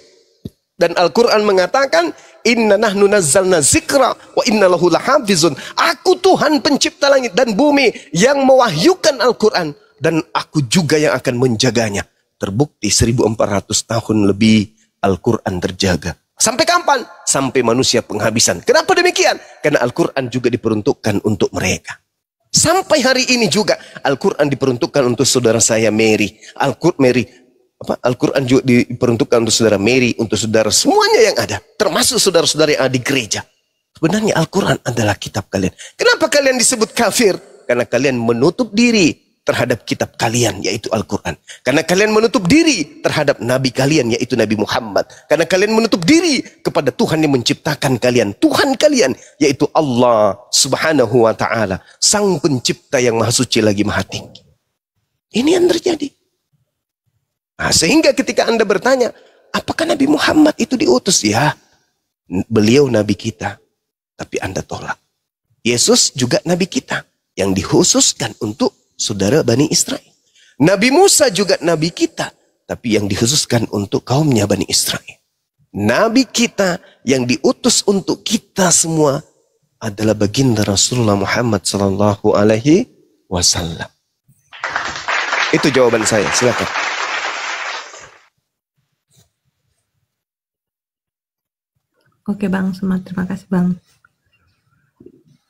dan Al-Quran mengatakan, inna nahnu nazzalna zikra wa inna lahu lahafizun. Aku Tuhan pencipta langit dan bumi yang mewahyukan Al-Quran, dan aku juga yang akan menjaganya. Terbukti 1400 tahun lebih Al-Quran terjaga. Sampai kapan? Sampai manusia penghabisan. Kenapa demikian? Karena Al-Quran juga diperuntukkan untuk mereka. Sampai hari ini juga Al-Quran diperuntukkan untuk saudara saya Mary. Al-Quran juga diperuntukkan untuk saudara Mary, untuk saudara semuanya yang ada, termasuk saudara-saudara yang ada di gereja. Sebenarnya Al-Quran adalah kitab kalian. Kenapa kalian disebut kafir? Karena kalian menutup diri terhadap kitab kalian, yaitu Al-Quran. Karena kalian menutup diri terhadap Nabi kalian, yaitu Nabi Muhammad. Karena kalian menutup diri kepada Tuhan yang menciptakan kalian. Tuhan kalian, yaitu Allah Subhanahu wa ta'ala, Sang Pencipta yang Maha Suci lagi Maha Tinggi. Ini yang terjadi. Nah, sehingga ketika Anda bertanya, apakah Nabi Muhammad itu diutus? Ya, beliau Nabi kita. Tapi Anda tolak. Yesus juga Nabi kita, yang dikhususkan untuk saudara Bani Israel. Nabi Musa juga Nabi kita, tapi yang dikhususkan untuk kaumnya Bani Israel. Nabi kita yang diutus untuk kita semua adalah baginda Rasulullah Muhammad sallallahu alaihi wasallam. Itu jawaban saya, silakan. Oke Bang, terima kasih Bang.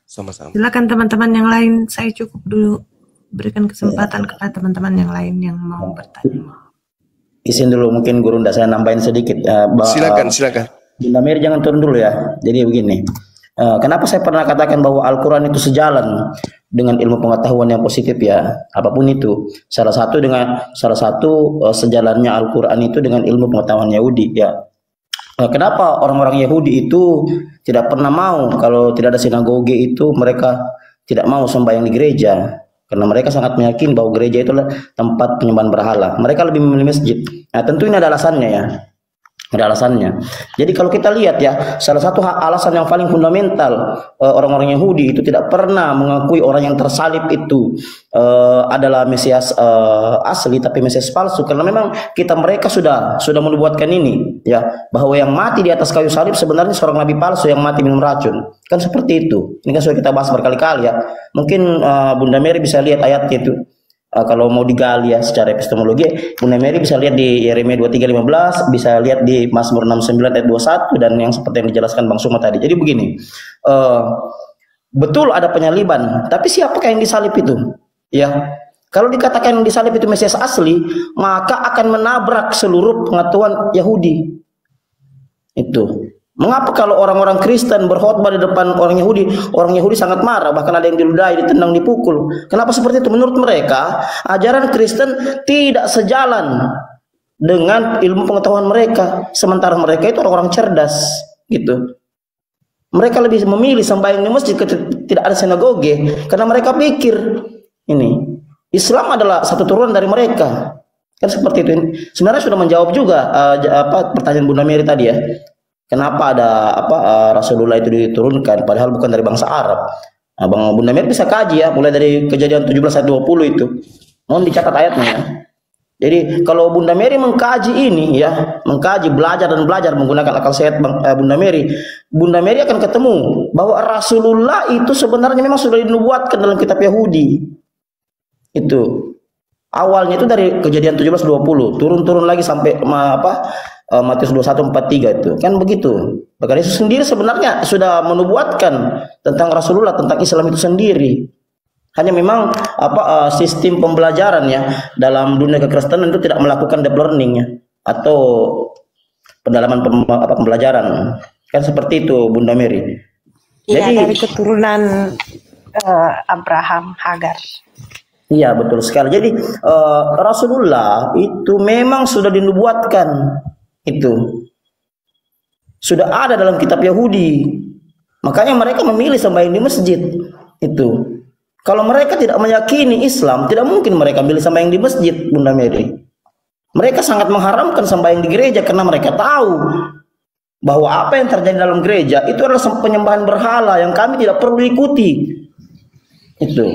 Sama-sama. Silakan teman-teman yang lain, saya cukup dulu. Berikan kesempatan kepada teman-teman yang lain yang mau bertanya. Izin dulu mungkin Guru, saya nambahin sedikit. Silakan. Bunda Mary jangan turun dulu ya. Jadi begini, kenapa saya pernah katakan bahwa Al-Quran itu sejalan dengan ilmu pengetahuan yang positif ya, apapun itu. Salah satu sejalannya Al-Quran itu dengan ilmu pengetahuan Yahudi ya. Kenapa orang-orang Yahudi itu tidak pernah mau kalau tidak ada sinagoge itu mereka tidak mau sembahyang di gereja? Karena mereka sangat meyakini bahwa gereja itulah tempat penyembahan berhala. Mereka lebih memilih masjid. Nah, tentu ini ada alasannya ya. Ada alasannya. Jadi kalau kita lihat ya, salah satu alasan yang paling fundamental orang-orang Yahudi itu tidak pernah mengakui orang yang tersalib itu adalah Mesias asli, tapi Mesias palsu. Karena memang mereka sudah menubuatkan ini ya, bahwa yang mati di atas kayu salib sebenarnya seorang nabi palsu yang mati minum racun. Kan seperti itu. Ini kan sudah kita bahas berkali-kali ya. Mungkin Bunda Mary bisa lihat ayatnya itu. Kalau mau digali ya secara epistemologi, Bunda Mary bisa lihat di Yeremia 23:15, bisa lihat di Mazmur 69 ayat 21, dan yang seperti yang dijelaskan Bang Suma tadi. Jadi begini, betul ada penyaliban, tapi siapakah yang disalib itu? Ya, kalau dikatakan yang disalib itu Mesias asli, maka akan menabrak seluruh pengetahuan Yahudi. Itu. Mengapa kalau orang-orang Kristen berkhotbah di depan orang Yahudi sangat marah, bahkan ada yang diludahi, ditendang, dipukul. Kenapa seperti itu? Menurut mereka, ajaran Kristen tidak sejalan dengan ilmu pengetahuan mereka. Sementara mereka itu orang-orang cerdas, gitu. Mereka lebih memilih sembahyang di masjid, tidak ada sinagoge, karena mereka pikir ini Islam adalah satu turunan dari mereka. Kan seperti itu. Sebenarnya sudah menjawab juga pertanyaan Bunda Mary tadi ya. Kenapa ada Rasulullah itu diturunkan padahal bukan dari bangsa Arab? Nah, Bunda Mary bisa kaji ya, mulai dari Kejadian 17 ayat 20 itu. Mohon dicatat ayatnya ya. Jadi kalau Bunda Mary mengkaji ini ya, belajar menggunakan akal sehat Bunda Mary akan ketemu bahwa Rasulullah itu sebenarnya memang sudah dinubuatkan dalam kitab Yahudi. Itu. Awalnya itu dari Kejadian 17:20, turun lagi sampai Matius 21:43 itu. Kan begitu. Bahkan Yesus sendiri sebenarnya sudah menubuatkan tentang Rasulullah, tentang Islam itu sendiri. Hanya memang sistem pembelajaran ya dalam dunia kekristenan itu tidak melakukan deep learning ya, atau pendalaman pembelajaran. Kan seperti itu Bunda Mary. Iya, dari keturunan Abraham, Hagar. Iya betul sekali. Jadi Rasulullah itu memang sudah dinubuatkan, itu sudah ada dalam kitab Yahudi. Makanya mereka memilih sembahyang di masjid. Itu. Kalau mereka tidak meyakini Islam, tidak mungkin mereka milih sembahyang di masjid, Bunda Mary. Mereka sangat mengharamkan sembahyang di gereja karena mereka tahu bahwa apa yang terjadi dalam gereja itu adalah penyembahan berhala yang kami tidak perlu ikuti. Itu.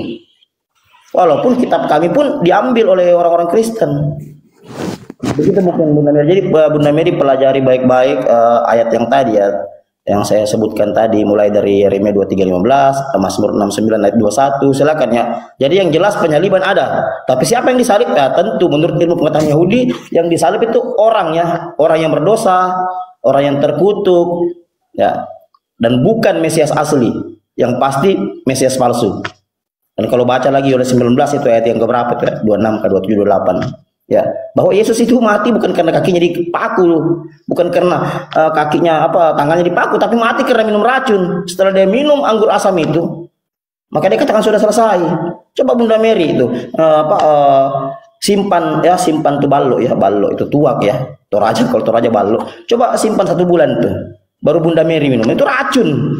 Walaupun kitab kami pun diambil oleh orang-orang Kristen. Begitu bukan Bunda Mary. Jadi Bunda Mary pelajari baik-baik ayat yang tadi ya, yang saya sebutkan tadi, mulai dari Yeremia 23:15, Mazmur 69 ayat 21, silakan ya. Jadi yang jelas penyaliban ada. Tapi siapa yang disalib? Ya tentu menurut ilmu pengetahuan Yahudi, yang disalib itu orang ya, orang yang berdosa, orang yang terkutuk ya, dan bukan Mesias asli, yang pasti Mesias palsu. Dan kalau baca lagi oleh 19 itu ayat yang keberapa itu ya? 26 ke 27 28. Ya, bahwa Yesus itu mati bukan karena kakinya dipaku, bukan karena kakinya tangannya dipaku, tapi mati karena minum racun. Setelah dia minum anggur asam itu, maka dia katakan sudah selesai. Coba Bunda Mary itu simpan tuh ballo itu tuak ya, Toraja, kalau Toraja ballo. Coba simpan 1 bulan tuh, baru Bunda Mary minum, itu racun.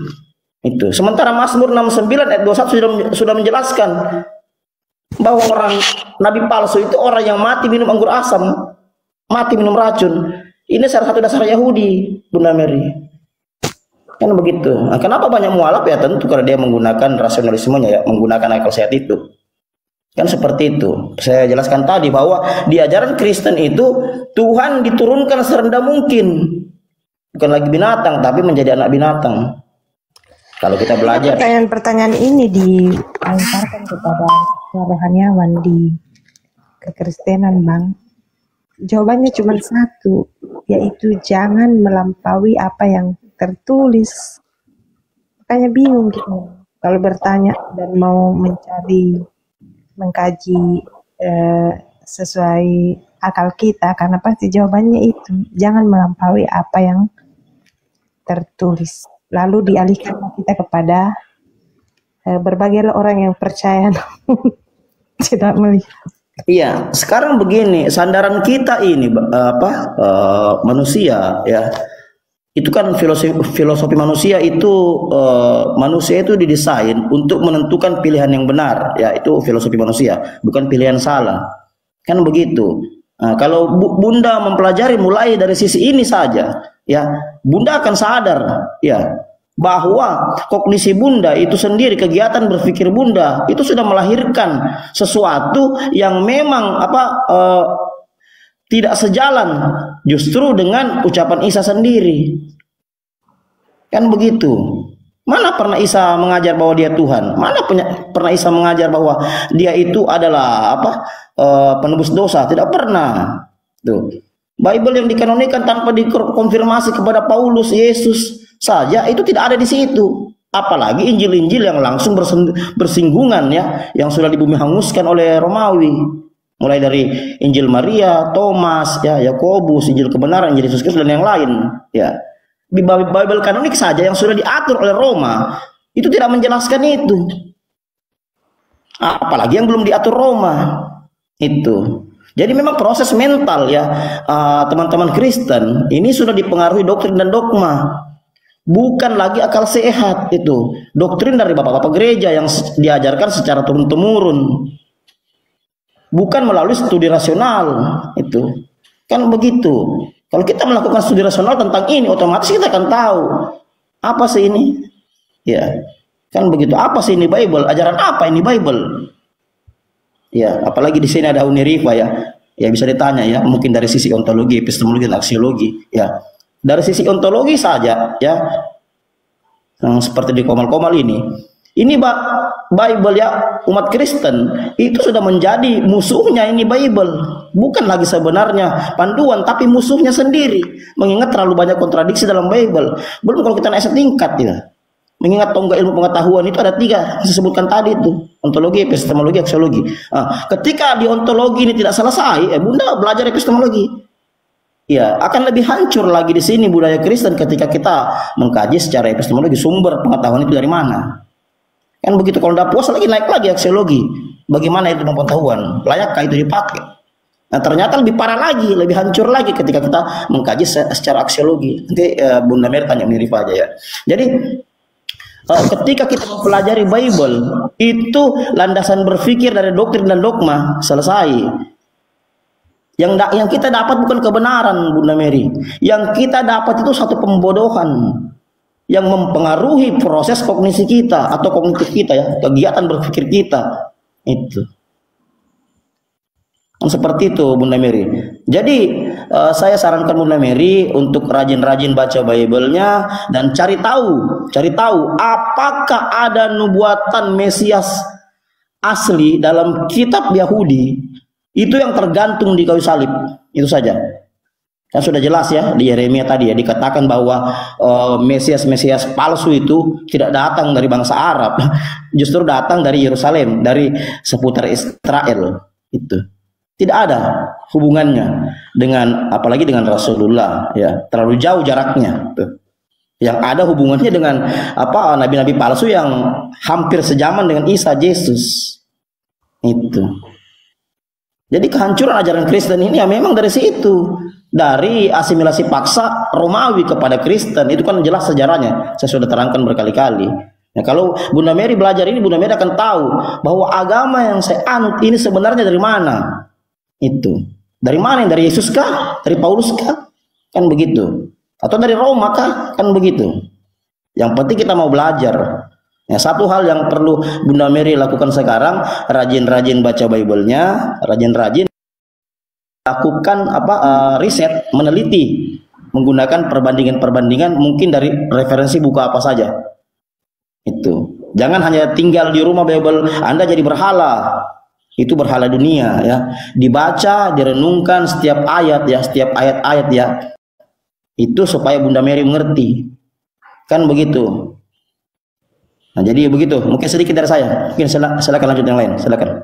Itu. Sementara Mazmur 69 ayat 21 sudah menjelaskan bahwa orang nabi palsu itu orang yang mati minum anggur asam, mati minum racun. Ini salah satu dasar Yahudi, Bunda Mary. Kan begitu. Nah, kenapa banyak mualaf? Ya tentu karena dia menggunakan rasionalismenya ya, menggunakan akal sehat itu. Kan seperti itu. Saya jelaskan tadi bahwa di ajaran Kristen itu Tuhan diturunkan serendah mungkin. Bukan lagi binatang, tapi menjadi anak binatang. Kalau kita belajar. Pertanyaan-pertanyaan ini diantarkan kepada rohaniawan di kekristenan, Bang. Jawabannya cuma satu, yaitu jangan melampaui apa yang tertulis. Makanya bingung gitu. Kalau bertanya dan mau mengkaji sesuai akal kita, karena pasti jawabannya itu, jangan melampaui apa yang tertulis. Lalu dialihkan kita kepada berbagai orang yang percaya tidak melihat. Iya, sekarang begini, sandaran kita ini manusia ya. Itu kan filosofi manusia itu manusia itu didesain untuk menentukan pilihan yang benar ya, itu filosofi manusia, bukan pilihan salah. Kan begitu. Nah, kalau Bunda mempelajari mulai dari sisi ini saja ya, Bunda akan sadar ya bahwa kognisi Bunda itu sendiri, kegiatan berpikir Bunda itu sudah melahirkan sesuatu yang memang tidak sejalan justru dengan ucapan Isa sendiri. Kan begitu. Mana pernah Isa mengajar bahwa dia Tuhan? Mana pernah Isa mengajar bahwa dia itu adalah penebus dosa? Tidak pernah. Tuh. Bible yang dikanonikan tanpa dikonfirmasi kepada Paulus, Yesus saja itu tidak ada di situ. Apalagi Injil-Injil yang langsung bersinggungan ya, yang sudah dibumi hanguskan oleh Romawi. Mulai dari Injil Maria, Thomas, ya, Yakobus, Injil kebenaran, Injil Yesus Kristus dan yang lain, ya. Di Bible kanonik saja yang sudah diatur oleh Roma itu tidak menjelaskan itu. Apalagi yang belum diatur Roma itu. Jadi memang proses mental ya teman-teman Kristen ini sudah dipengaruhi doktrin dan dogma. Bukan lagi akal sehat itu. Doktrin dari bapak-bapak gereja yang diajarkan secara turun-temurun. Bukan melalui studi rasional itu. Kan begitu. Kalau kita melakukan studi rasional tentang ini, otomatis kita akan tahu apa sih ini. Ya. Kan begitu. Apa sih ini Bible? Ajaran apa ini Bible? Ya, apalagi di sini ada Uniriva ya. Ya bisa ditanya ya, mungkin dari sisi ontologi, epistemologi, dan aksiologi ya. Dari sisi ontologi saja ya. Seperti di Komal-Komal ini Bible ya, umat Kristen itu sudah menjadi musuhnya ini Bible. Bukan lagi sebenarnya panduan, tapi musuhnya sendiri. Mengingat terlalu banyak kontradiksi dalam Bible. Belum kalau kita naik setingkat ya. Mengingat tonggak ilmu pengetahuan itu ada 3 disebutkan tadi itu, ontologi, epistemologi, aksiologi. Ketika di ontologi ini tidak selesai, Bunda belajar epistemologi. Ya, akan lebih hancur lagi di sini budaya Kristen ketika kita mengkaji secara epistemologi sumber pengetahuan itu dari mana. Kan begitu. Kalau tidak puas lagi naik lagi aksiologi. Bagaimana itu pengetahuan? Layakkah itu dipakai? Nah, ternyata lebih parah lagi, lebih hancur lagi ketika kita mengkaji secara aksiologi. Nanti Bunda Mer tanya mirip aja ya. Jadi Ketika kita mempelajari Bible, itu landasan berpikir dari doktrin dan dogma selesai. Yang kita dapat bukan kebenaran, Bunda Mary. Yang kita dapat itu satu pembodohan yang mempengaruhi proses kognisi kita atau kognitif kita, ya, kegiatan berpikir kita. Itu seperti itu, Bunda Mary. Jadi saya sarankan Bunda Mary untuk rajin-rajin baca Bible-nya dan cari tahu apakah ada nubuatan Mesias asli dalam kitab Yahudi. Itu yang tergantung di kayu salib. Itu saja. Kan sudah jelas ya di Yeremia tadi ya, dikatakan bahwa Mesias palsu itu tidak datang dari bangsa Arab, justru datang dari Yerusalem, dari seputar Israel. Itu tidak ada hubungannya dengan, apalagi dengan Rasulullah, ya, terlalu jauh jaraknya. Tuh. Yang ada hubungannya dengan nabi-nabi palsu yang hampir sejaman dengan Isa Yesus. Itu. Jadi kehancuran ajaran Kristen ini ya memang dari situ, dari asimilasi paksa Romawi kepada Kristen. Itu kan jelas sejarahnya, saya sudah terangkan berkali-kali. Nah, kalau Bunda Mary belajar ini, Bunda Mary akan tahu bahwa agama yang saya anut ini sebenarnya dari mana. Itu dari mana? Dari Yesus kah? Dari Paulus kah? Kan begitu. Atau dari Roma kah? Kan begitu. Yang penting kita mau belajar. Ya, satu hal yang perlu Bunda Mary lakukan sekarang, rajin-rajin baca Bible-nya, rajin-rajin lakukan riset, meneliti, menggunakan perbandingan-perbandingan mungkin dari referensi buku apa saja. Itu. Jangan hanya tinggal di rumah Bible, Anda jadi berhala. Itu berhala dunia, ya. Dibaca, direnungkan setiap ayat, ya, setiap ayat-ayat, ya. Itu supaya Bunda Mary mengerti. Kan begitu. Nah, jadi begitu. Mungkin sedikit dari saya. Mungkin silakan lanjut yang lain. Silakan.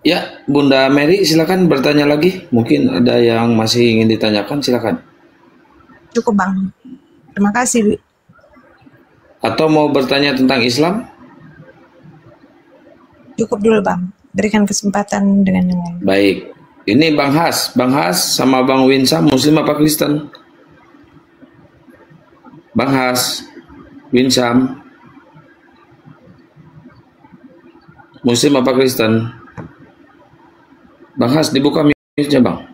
Ya, Bunda Mary silakan bertanya lagi. Mungkin ada yang masih ingin ditanyakan, silakan. Cukup, Bang. Terima kasih. Atau mau bertanya tentang Islam? Cukup dulu, Bang. Berikan kesempatan dengan yang lain. Baik. Ini Bang Has sama Bang Winsam, Muslim apa Kristen? Bang Has, Winsam, Muslim apa Kristen? Bang Has, dibuka mute-nya, Bang.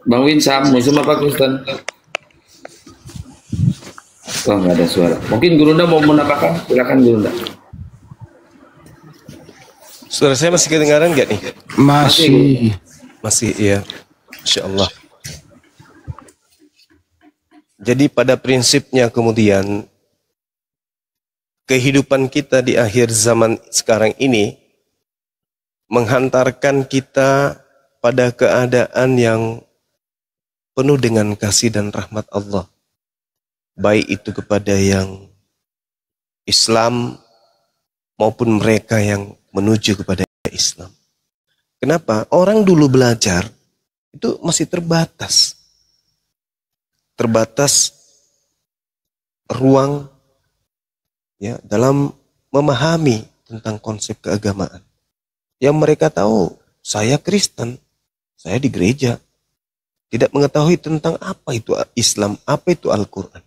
Bang Winsam, Muslim apa Kristen? Oh, nggak ada suara. Mungkin Gurunda mau menambahkan? Silakan Gurunda. Suara saya masih kedengaran nggak nih? Masih, iya. Insya Allah. Jadi pada prinsipnya kemudian kehidupan kita di akhir zaman sekarang ini menghantarkan kita pada keadaan yang penuh dengan kasih dan rahmat Allah. Baik itu kepada yang Islam maupun mereka yang menuju kepada Islam. Kenapa? Orang dulu belajar itu masih terbatas. Terbatas ruang ya dalam memahami tentang konsep keagamaan. Yang mereka tahu, saya Kristen, saya di gereja. Tidak mengetahui tentang apa itu Islam, apa itu Al-Quran.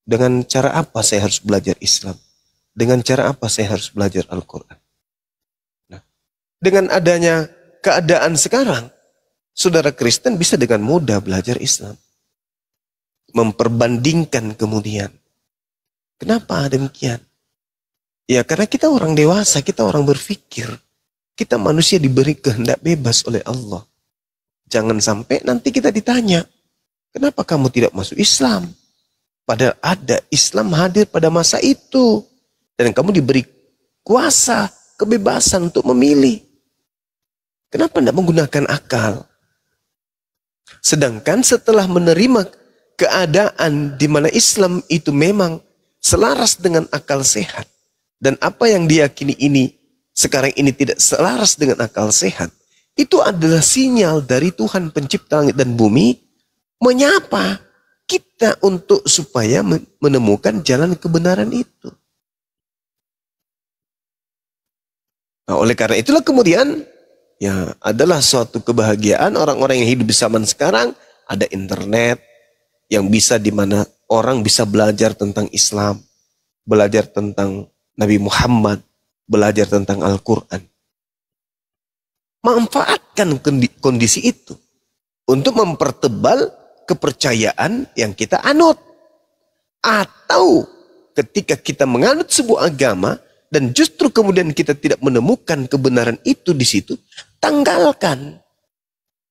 Dengan cara apa saya harus belajar Islam? Dengan cara apa saya harus belajar Al-Quran? Nah, dengan adanya keadaan sekarang, saudara Kristen bisa dengan mudah belajar Islam. Memperbandingkan kemudian. Kenapa demikian? Ya karena kita orang dewasa, kita orang berpikir. Kita manusia diberi kehendak bebas oleh Allah. Jangan sampai nanti kita ditanya, kenapa kamu tidak masuk Islam? Padahal ada Islam hadir pada masa itu. Dan kamu diberi kuasa, kebebasan untuk memilih. Kenapa tidak menggunakan akal? Sedangkan setelah menerima keadaan di mana Islam itu memang selaras dengan akal sehat. Dan apa yang diyakini ini, sekarang ini tidak selaras dengan akal sehat. Itu adalah sinyal dari Tuhan pencipta langit dan bumi menyapa kita untuk supaya menemukan jalan kebenaran itu. Nah, oleh karena itulah kemudian ya adalah suatu kebahagiaan orang-orang yang hidup di zaman sekarang, ada internet yang bisa di mana orang bisa belajar tentang Islam, belajar tentang Nabi Muhammad, belajar tentang Al-Quran. Manfaatkan kondisi itu untuk mempertebal kepercayaan yang kita anut. Atau ketika kita menganut sebuah agama dan justru kemudian kita tidak menemukan kebenaran itu di situ, tanggalkan.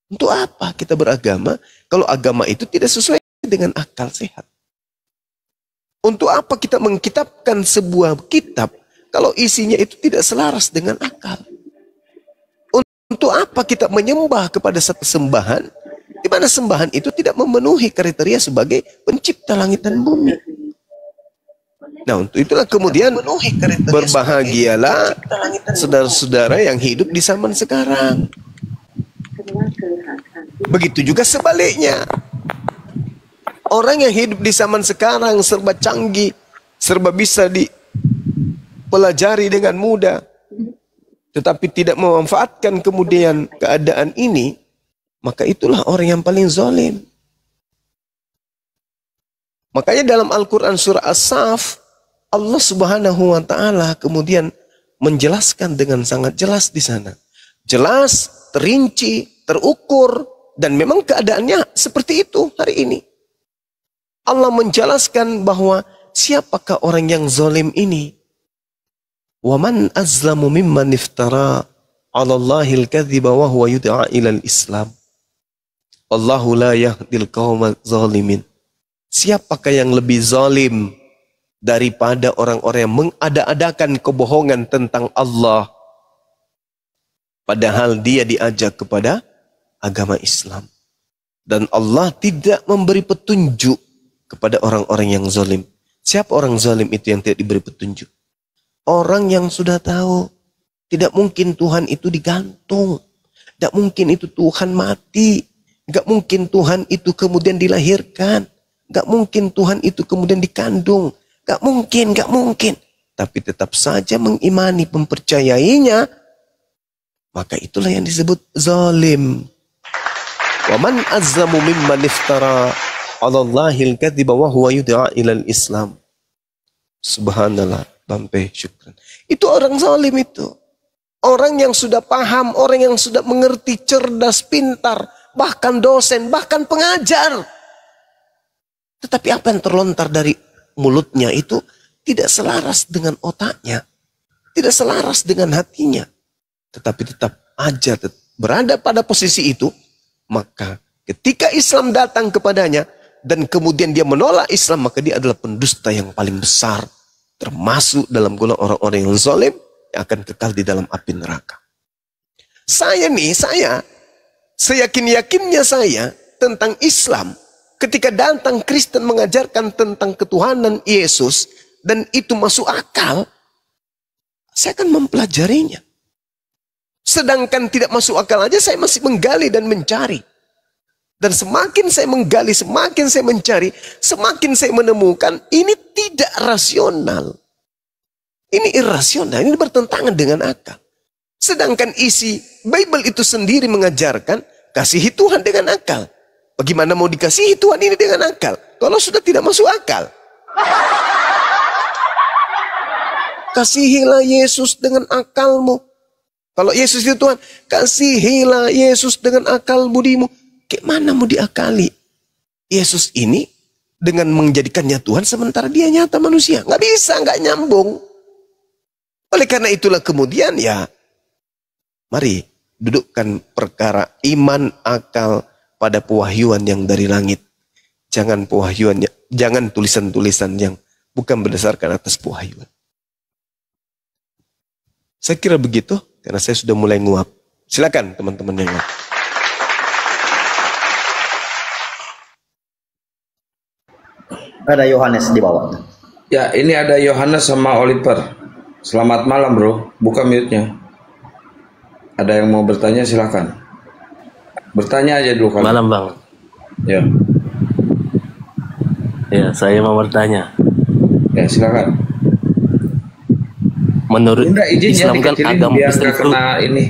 Untuk apa kita beragama kalau agama itu tidak sesuai dengan akal sehat? Untuk apa kita mengkitabkan sebuah kitab kalau isinya itu tidak selaras dengan akal? Untuk apa kita menyembah kepada satu sembahan di mana sembahan itu tidak memenuhi kriteria sebagai pencipta langit dan bumi? Nah, untuk itulah kemudian berbahagialah saudara-saudara yang hidup di zaman sekarang. Begitu juga sebaliknya. Orang yang hidup di zaman sekarang serba canggih, serba bisa dipelajari dengan mudah, tetapi tidak memanfaatkan kemudian keadaan ini, maka itulah orang yang paling zalim. Makanya dalam Al-Quran surah As-Saff, Allah Subhanahu wa Ta'ala kemudian menjelaskan dengan sangat jelas di sana. Jelas, terinci, terukur, dan memang keadaannya seperti itu hari ini. Allah menjelaskan bahwa siapakah orang yang zalim ini? Wa man azlamu mimman iftara 'ala Allahil kadhiba wa huwa yud'a ilal Islam. Wallahu la yahdil qaumal zalimin. Siapakah yang lebih zalim daripada orang-orang yang mengada-adakan kebohongan tentang Allah, padahal dia diajak kepada agama Islam. Dan Allah tidak memberi petunjuk kepada orang-orang yang zalim. Siapa orang zalim itu yang tidak diberi petunjuk? Orang yang sudah tahu, tidak mungkin Tuhan itu digantung, tidak mungkin itu Tuhan mati, tidak mungkin Tuhan itu kemudian dilahirkan, tidak mungkin Tuhan itu kemudian dikandung. Gak mungkin. Tapi tetap saja mengimani, mempercayainya. Maka itulah yang disebut zalim. Wa man azzamu mimman iftara 'ala Allahil kadhiba wa huwa yud'a ilal Islam. Subhanallah, Bampe, syukran. Itu orang zalim itu. Orang yang sudah paham, orang yang sudah mengerti, cerdas, pintar, bahkan dosen, bahkan pengajar. Tetapi apa yang terlontar dari mulutnya itu tidak selaras dengan otaknya, tidak selaras dengan hatinya, tetapi tetap aja berada pada posisi itu. Maka ketika Islam datang kepadanya dan kemudian dia menolak Islam, maka dia adalah pendusta yang paling besar, termasuk dalam golongan orang-orang yang zalim yang akan kekal di dalam api neraka. Saya seyakin-yakinnya saya tentang Islam. Ketika datang Kristen mengajarkan tentang ketuhanan Yesus dan itu masuk akal, saya akan mempelajarinya. Sedangkan tidak masuk akal aja saya masih menggali dan mencari. Dan semakin saya menggali, semakin saya mencari, semakin saya menemukan ini tidak rasional. Ini irasional, ini bertentangan dengan akal. Sedangkan isi Bible itu sendiri mengajarkan kasihi Tuhan dengan akal. Bagaimana mau dikasihi Tuhan ini dengan akal? Kalau sudah tidak masuk akal. Kasihilah Yesus dengan akalmu. Kalau Yesus itu Tuhan, kasihilah Yesus dengan akal budimu. Gimana mau diakali Yesus ini dengan menjadikannya Tuhan sementara dia nyata manusia? Nggak bisa, nggak nyambung. Oleh karena itulah kemudian ya, mari dudukkan perkara iman, akal pada pewahyuan yang dari langit. Jangan pewahyuan, jangan tulisan-tulisan yang bukan berdasarkan atas pewahyuan. Saya kira begitu, karena saya sudah mulai nguap. Silakan teman-teman yang lain. Ada Yohanes di bawah. Ya, ini ada Yohanes sama Oliver. Selamat malam, bro. Buka mute-nya. Ada yang mau bertanya, silakan. Bertanya aja dulu kali. Malam, Bang. Ya. Ya, saya mau bertanya. Ya, silakan. menurut Bunda izin ya Islam kan dikecilin agama biar Kristen nggak itu kena ini.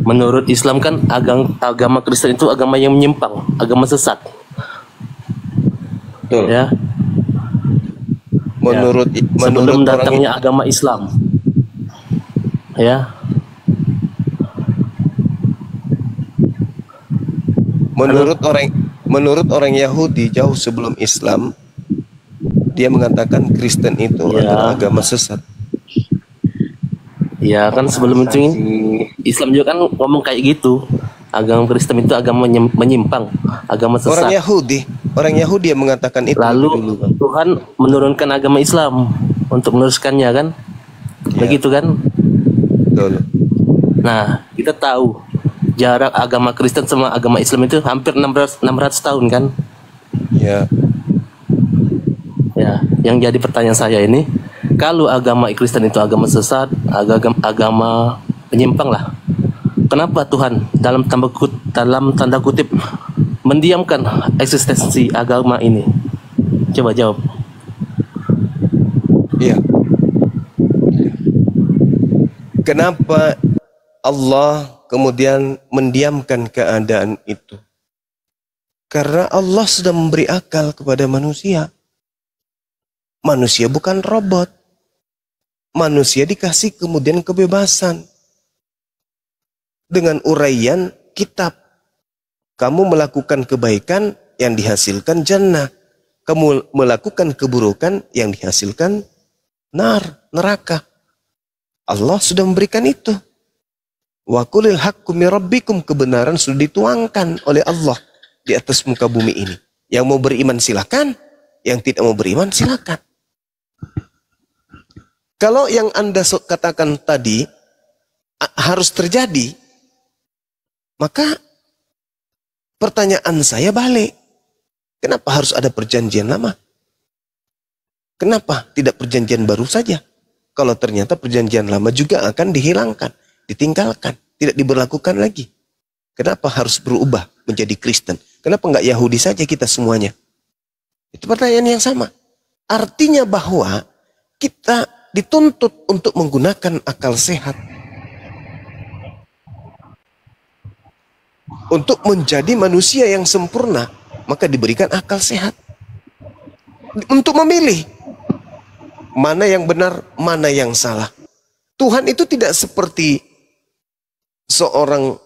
menurut Islam kan agama Kristen itu agama yang menyimpang, agama sesat. Betul. Ya, Menurut sebelum orang datangnya agama Islam. Ya, menurut orang Yahudi jauh sebelum Islam, dia mengatakan Kristen itu ya, adalah agama sesat. ya kan sebelum itu Islam juga kan ngomong kayak gitu. Agama Kristen itu agama menyimpang, agama Orang sesat. Yahudi yang mengatakan itu Lalu dulu. Tuhan menurunkan agama Islam untuk meneruskannya kan, begitu kan? Betul. Nah, kita tahu jarak agama Kristen sama agama Islam itu hampir 600 tahun kan? Ya. Ya, yang jadi pertanyaan saya ini, kalau agama Kristen itu agama sesat, agama penyimpang lah, kenapa Tuhan dalam tanda kutip mendiamkan eksistensi agama ini? Coba jawab. Iya. Kenapa Allah kemudian mendiamkan keadaan itu? Karena Allah sudah memberi akal kepada manusia. Manusia bukan robot. Manusia dikasih kemudian kebebasan. Dengan uraian kitab. Kamu melakukan kebaikan yang dihasilkan jannah. Kamu melakukan keburukan yang dihasilkan neraka. Allah sudah memberikan itu. Wa qulil haqqu mir rabbikum, kebenaran sudah dituangkan oleh Allah di atas muka bumi ini. Yang mau beriman silakan, yang tidak mau beriman silakan. Kalau yang Anda katakan tadi harus terjadi, maka pertanyaan saya balik. Kenapa harus ada perjanjian lama? Kenapa tidak perjanjian baru saja? Kalau ternyata perjanjian lama juga akan dihilangkan, ditinggalkan, tidak diberlakukan lagi. Kenapa harus berubah menjadi Kristen? Kenapa nggak Yahudi saja kita semuanya? Itu pertanyaan yang sama. Artinya bahwa kita dituntut untuk menggunakan akal sehat. Untuk menjadi manusia yang sempurna, maka diberikan akal sehat. Untuk memilih mana yang benar, mana yang salah. Tuhan itu tidak seperti seorang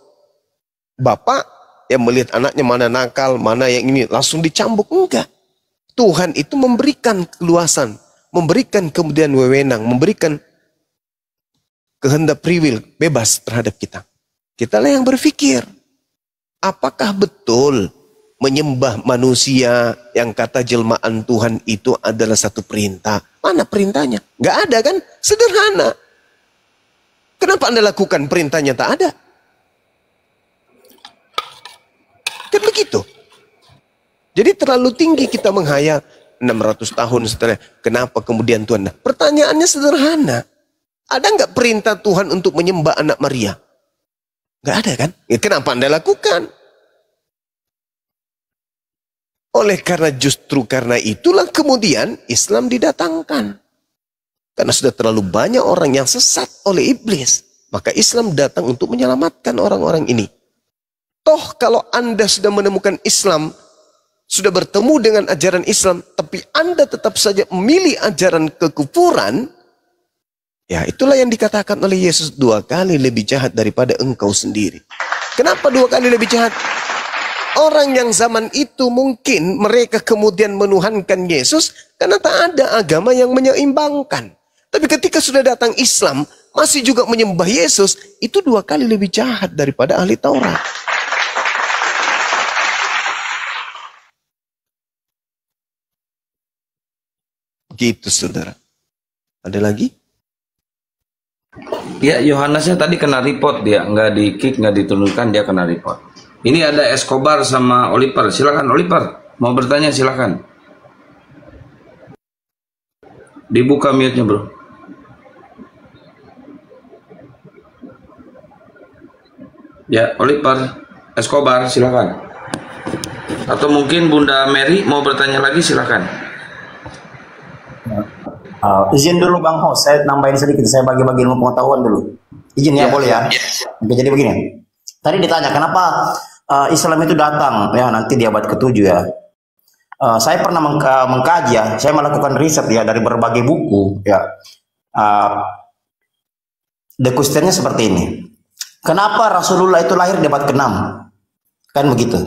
bapak yang melihat anaknya mana nakal, mana yang ini langsung dicambuk. Enggak. Tuhan itu memberikan keluasan, memberikan kemudian wewenang, memberikan kehendak free will, bebas terhadap kita. Kitalah yang berpikir, apakah betul menyembah manusia yang kata jelmaan Tuhan itu adalah satu perintah? Mana perintahnya? Nggak ada kan? Sederhana. Kenapa Anda lakukan perintahnya tak ada? Kan begitu. Jadi terlalu tinggi kita menghayal 600 tahun setelah. Kenapa kemudian Tuhan? Nah, pertanyaannya sederhana. Ada nggak perintah Tuhan untuk menyembah anak Maria? Nggak ada kan? Ya, kenapa Anda lakukan? Oleh karena justru karena itulah kemudian Islam didatangkan. Karena sudah terlalu banyak orang yang sesat oleh iblis. Maka Islam datang untuk menyelamatkan orang-orang ini. Toh kalau Anda sudah menemukan Islam, sudah bertemu dengan ajaran Islam, tapi Anda tetap saja memilih ajaran kekufuran, ya itulah yang dikatakan oleh Yesus, 2 kali lebih jahat daripada engkau sendiri. Kenapa 2 kali lebih jahat? Orang yang zaman itu mungkin mereka kemudian menuhankan Yesus karena tak ada agama yang menyeimbangkan. Tapi ketika sudah datang Islam, masih juga menyembah Yesus, itu 2 kali lebih jahat daripada ahli Taurat. Gitu saudara. Ada lagi? Ya, Yohanesnya tadi kena report dia, nggak di kick, nggak diturunkan, dia kena report. Ini ada Escobar sama Oliver. Silakan Oliver, mau bertanya silakan. Dibuka mute-nya, bro. Ya, Oliver, Escobar, silakan. Atau mungkin Bunda Mary mau bertanya lagi, silakan. Izin dulu Bang Ho, saya nambahin sedikit, saya bagi-bagi ilmu pengetahuan dulu. Izin ya, boleh ya? Oke, jadi begini. Tadi ditanya kenapa Islam itu datang ya nanti di abad ke-7 ya. Saya pernah mengkaji ya, saya melakukan riset ya dari berbagai buku ya. The question-nya seperti ini. Kenapa Rasulullah itu lahir di abad ke-6? Kan begitu.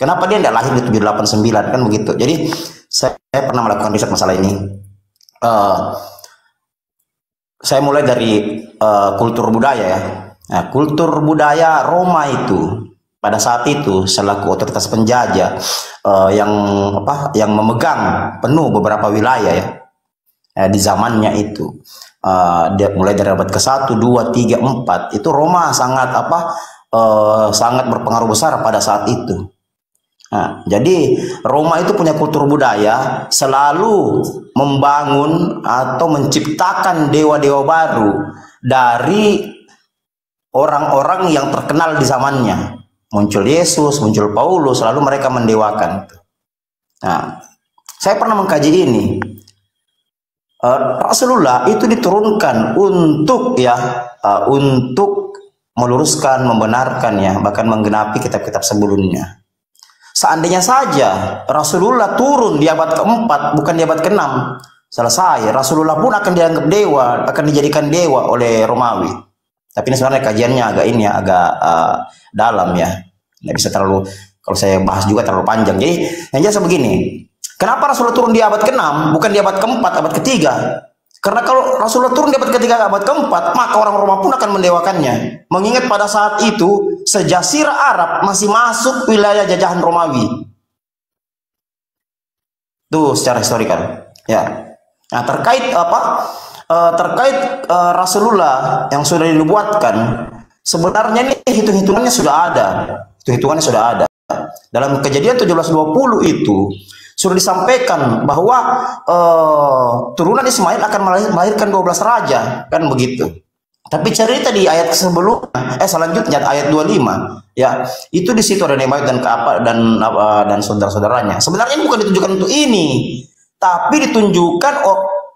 Kenapa dia tidak lahir di 789? Kan begitu. Jadi saya pernah melakukan riset masalah ini. Saya mulai dari kultur budaya ya. Nah, kultur budaya Roma itu pada saat itu selaku otoritas penjajah yang memegang penuh beberapa wilayah ya, di zamannya itu. Dia mulai dari abad ke-1, 2, 3, 4 itu Roma sangat sangat berpengaruh besar pada saat itu. Nah, jadi Roma itu punya kultur budaya selalu membangun atau menciptakan dewa-dewa baru dari orang-orang yang terkenal di zamannya. Muncul Yesus, muncul Paulus, lalu mereka mendewakan. Nah, saya pernah mengkaji ini. Rasulullah itu diturunkan untuk meluruskan, membenarkan ya, bahkan menggenapi kitab-kitab sebelumnya. Seandainya saja Rasulullah turun di abad ke-4 bukan di abad ke-6, selesai. Rasulullah pun akan dianggap dewa, akan dijadikan dewa oleh Romawi. Tapi ini sebenarnya kajiannya agak dalam ya. Nggak bisa terlalu, kalau saya bahas juga terlalu panjang. Jadi yang jelas begini. Kenapa Rasulullah turun di abad ke-6 bukan di abad ke-4, abad ke-3? Karena kalau Rasulullah turun di abad ke-3, abad ke-4, maka orang Roma pun akan mendewakannya. Mengingat pada saat itu sejazirah Arab masih masuk wilayah jajahan Romawi. Tuh secara historikal. Ya. Nah, terkait Rasulullah yang sudah dinubuatkan, sebenarnya ini hitung-hitungannya sudah ada. Hitung-hitungannya sudah ada. Dalam Kejadian 17:20 itu sudah disampaikan bahwa turunan Ismail akan melahirkan 12 raja, kan begitu. Tapi cerita di ayat sebelumnya, selanjutnya ayat 25, ya itu di situ ada Nebaid dan saudara-saudaranya. Sebenarnya bukan ditujukan untuk ini, tapi ditunjukkan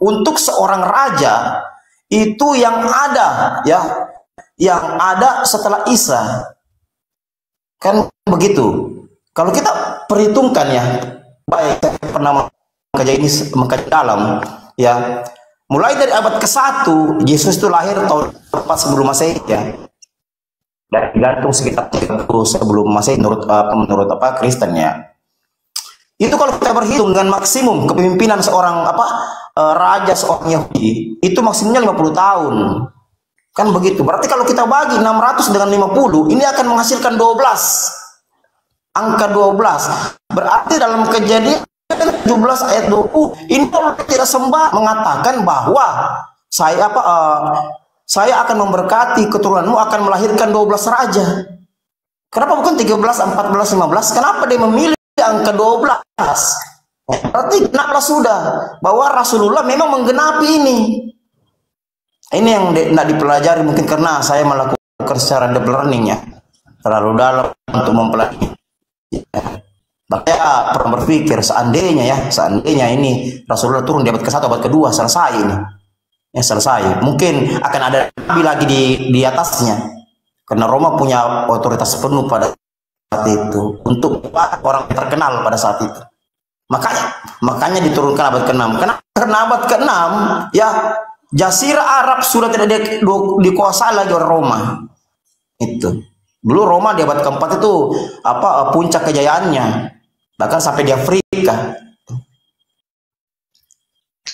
untuk seorang raja itu yang ada, ya, yang ada setelah Isa, kan begitu. Kalau kita perhitungkan ya. Baik, saya pernah mengkaji dalam ya. Mulai dari abad ke-1 Yesus itu lahir tahun 4 sebelum Masehi ya. Dan digantung sekitar 30 sebelum Masehi menurut Kristen ya. Itu kalau kita berhitung dengan maksimum kepemimpinan seorang raja seorang Yahudi itu maksimumnya 50 tahun. Kan begitu. Berarti kalau kita bagi 600 dengan 50 ini akan menghasilkan 12. Angka 12. Berarti dalam Kejadian 17 ayat 20 ini Allah tidak sembah mengatakan bahwa saya akan memberkati keturunanmu akan melahirkan 12 raja. Kenapa bukan 13, 14, 15? Kenapa dia memilih angka 12? Berarti kenapa sudah bahwa Rasulullah memang menggenapi ini. Ini yang tidak dipelajari mungkin karena saya melakukan secara deep learning ya. Terlalu dalam untuk mempelajari. Ya. Makanya pernah berpikir seandainya ini Rasulullah turun di abad ke-1, abad ke-2 selesai ini. Ya selesai. Mungkin akan ada nabi lagi di atasnya. Karena Roma punya otoritas penuh pada saat itu untuk orang terkenal pada saat itu. Makanya diturunkan abad ke-6. Karena abad ke-6 ya Jazirah Arab sudah tidak dikuasai lagi oleh Roma. Itu. Dulu Roma di abad ke-4 itu puncak kejayaannya. Bahkan sampai di Afrika.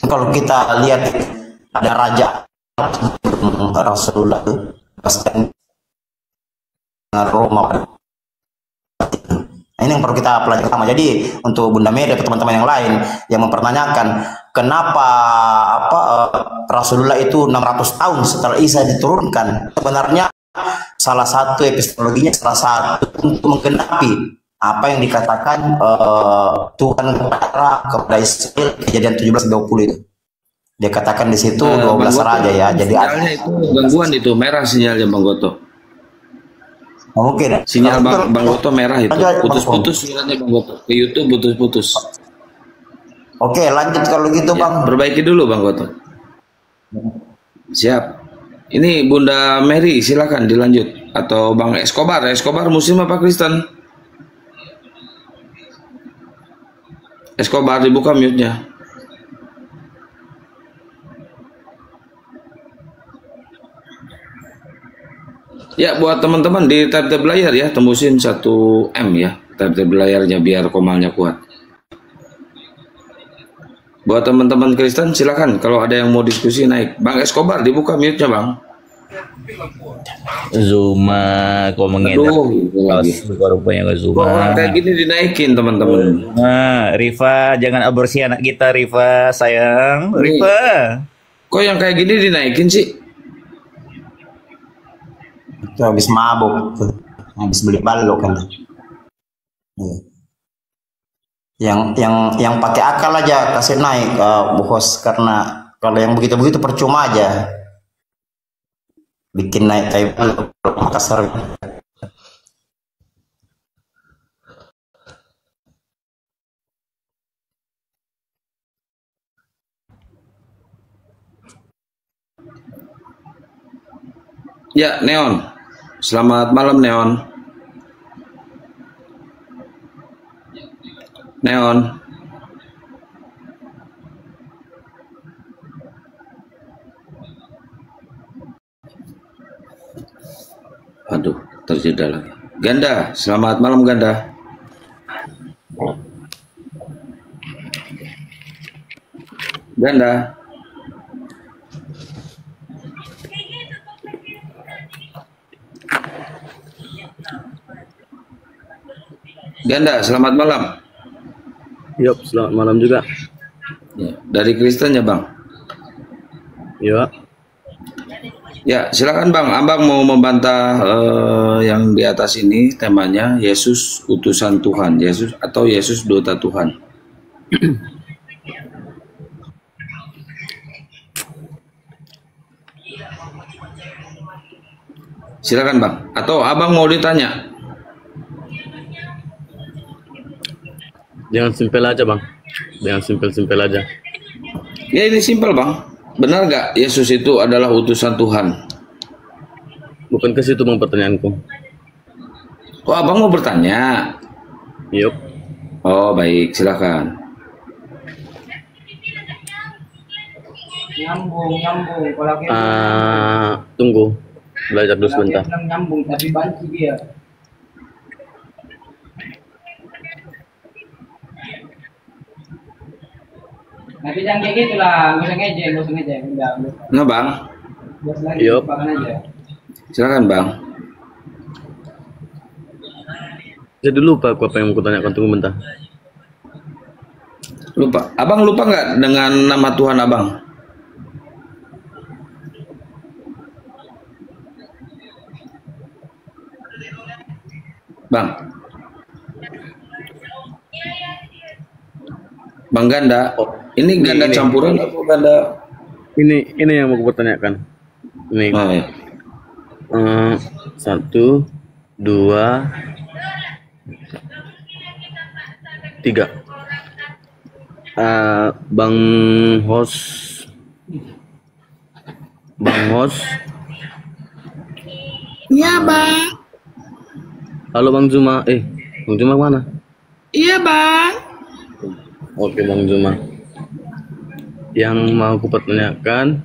Kalau kita lihat ada raja Rasulullah pasti Roma. Ini yang perlu kita pelajari pertama. Jadi untuk Bunda Mary atau teman-teman yang lain yang mempertanyakan kenapa Rasulullah itu 600 tahun setelah Isa diturunkan, sebenarnya salah satu epistemologinya salah satu untuk menggenapi apa yang dikatakan Tuhan kepada Israel Kejadian 17:20 itu. Dia katakan di situ 12 raja ya. Jadi sinyalnya itu gangguan itu merah sinyalnya Bang Goto. Mungkin sinyal Bang Goto merah itu. Putus-putus sinyalnya Bang Goto. Ke YouTube putus-putus. Oke, lanjut kalau gitu Ya, Bang. perbaiki dulu Bang Gotot. Siap. Ini Bunda Mary, silakan dilanjut. Atau Bang Escobar. Escobar Muslim apa Kristen? Escobar dibuka mute-nya. Ya, buat teman-teman di tab-tab layar ya, tembusin 1M ya, tab-tab layarnya biar komalnya kuat. Buat teman-teman Kristen silakan kalau ada yang mau diskusi naik. Bang Escobar dibuka mute-nya, Bang. Zuma kok mengendap Aduh, itu lagi. rupanya ke Kok orang Zuma. kayak gini dinaikin, teman-teman. Nah, Riva, jangan aborsi anak kita, Riva, sayang. Nih. Riva. Kok yang kayak gini dinaikin sih? Itu habis mabuk, habis beli balok kan. Yang pakai akal aja kasih naik bos, karena kalau yang begitu-begitu percuma aja. Bikin naik kayak balok Makassar. Ya, Neon. Selamat malam, Neon. Neon. Aduh, terjeda lagi. Ganda, selamat malam Ganda. Ganda. Ganda, selamat malam. Yup, selamat malam juga. Ya, dari Kristen ya Bang. Ya, Ya, silakan Bang. Abang mau membantah yang di atas ini temanya Yesus utusan Tuhan, Yesus atau Yesus duta Tuhan. Silakan Bang. Atau Abang mau ditanya? jangan simpel aja bang. Jangan simpel-simpel aja. Ya ini simpel Bang. Benar gak Yesus itu adalah utusan Tuhan? Bukan ke situ bang pertanyaanku. Oh Abang mau bertanya? Yup. Oh baik, silakan. Nyambung kalau kayak Tunggu. Belajar dulu sebentar. bilang nyambung tapi banci dia. Tapi jangan kayak gitu lah, gak usah ngejek, udah, Nah Bang, bias lagi, Yup. lupakan aja. silakan Bang. Jadi lupa aku apa yang mau kutanyakan. Tunggu bentar. Lupa. Abang lupa nggak dengan nama Tuhan Abang? Bang. Bang Ganda. Oh, Ini ganda ini. campuran atau ganda? Ini yang mau kupertanyakan. Ini. Oh, ya. 1, 2, 3. Bang Hos. Iya bang. Halo Bang Zuma. Bang Zuma mana? Iya bang. Oke Bang Zuma. Yang mau aku pertanyakan,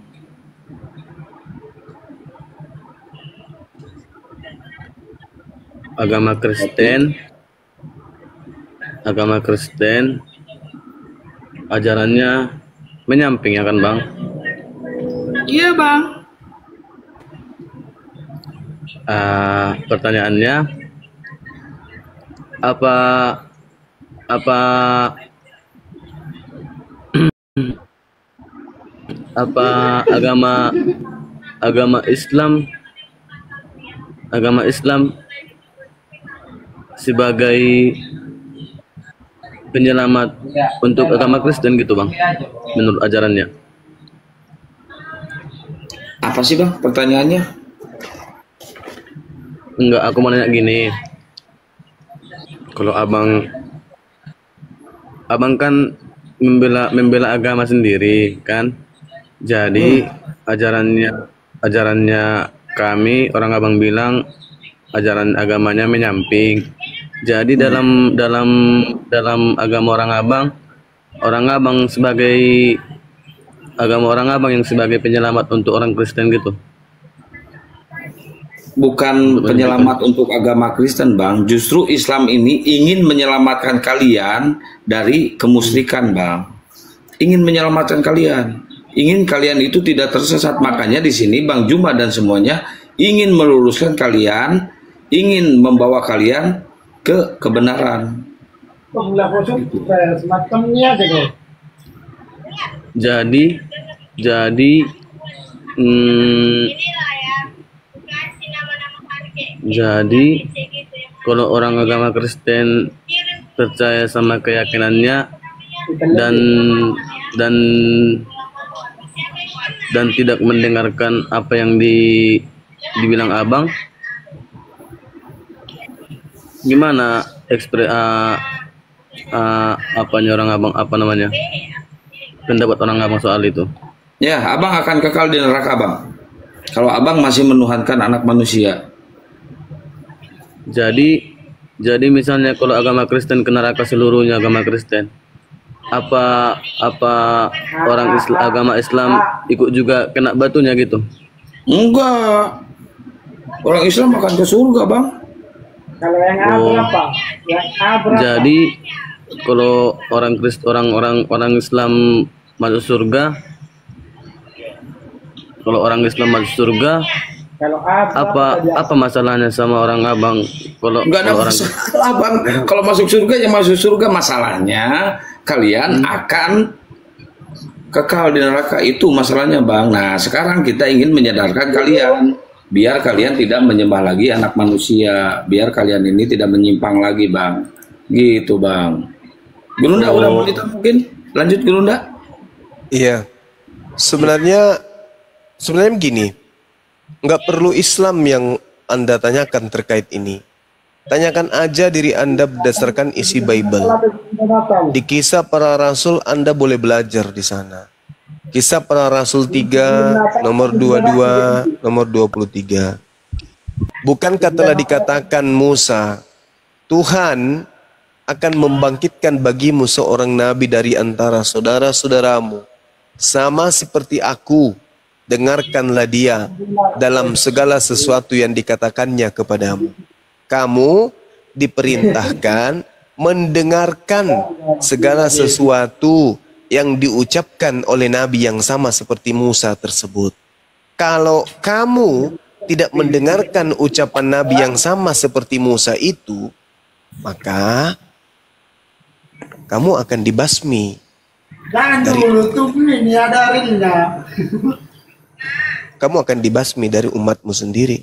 agama Kristen ajarannya menyamping ya kan Bang? Iya bang. Pertanyaannya, apa agama Islam sebagai penyelamat untuk agama Kristen gitu Bang, menurut ajarannya? Apa sih Bang pertanyaannya? Enggak, aku mau nanya gini. Kalau abang kan membela agama sendiri kan. Jadi ajarannya kami orang Abang bilang ajaran agamanya menyamping. Jadi dalam agama orang Abang sebagai agama orang Abang yang sebagai penyelamat untuk orang Kristen gitu. Bukan penyelamat untuk agama Kristen, Bang. Justru Islam ini ingin menyelamatkan kalian dari kemusyrikan, Bang. Ingin menyelamatkan kalian. Ingin kalian itu tidak tersesat. Makanya di sini Bang Juma dan semuanya ingin meluruskan kalian, ingin membawa kalian ke kebenaran. Jadi kalau orang agama Kristen percaya sama keyakinannya dan tidak mendengarkan apa yang dibilang Abang, gimana apanya orang Abang, apa namanya, pendapat orang Abang soal itu? Ya, Abang akan kekal di neraka, Bang. Kalau Abang masih menuhankan anak manusia. Jadi misalnya kalau agama Kristen ke neraka seluruhnya agama Kristen, apa orang agama Islam ikut juga kena batunya gitu? Enggak. Orang Islam akan ke surga, Bang. Kalau yang A berapa? Yang A berapa? Jadi kalau orang Islam masuk surga, kalau orang Islam masuk surga, kalau A apa masalahnya sama orang Abang? Kalau enggak ada masalah, Bang. Kalau masuk surga ya masuk surga, masalahnya kalian akan kekal di neraka, itu masalahnya, Bang. Nah, sekarang kita ingin menyadarkan kalian biar kalian tidak menyembah lagi anak manusia, biar kalian ini tidak menyimpang lagi, Bang. Gitu, Bang. Gurunda udah mau mungkin lanjut, Gurunda? Iya. Sebenarnya begini. Nggak perlu Islam yang Anda tanyakan terkait ini. Tanyakan aja diri Anda berdasarkan isi Bible. Di Kisah Para Rasul Anda boleh belajar di sana. Kisah Para Rasul 3, nomor 22, nomor 23. Bukankah telah dikatakan Musa, Tuhan akan membangkitkan bagimu seorang nabi dari antara saudara-saudaramu, sama seperti aku. Dengarkanlah dia dalam segala sesuatu yang dikatakannya kepadamu. Kamu diperintahkan mendengarkan segala sesuatu yang diucapkan oleh nabi yang sama seperti Musa tersebut. Kalau kamu tidak mendengarkan ucapan nabi yang sama seperti Musa itu, maka kamu akan dibasmi. Kamu akan dibasmi dari umatmu sendiri.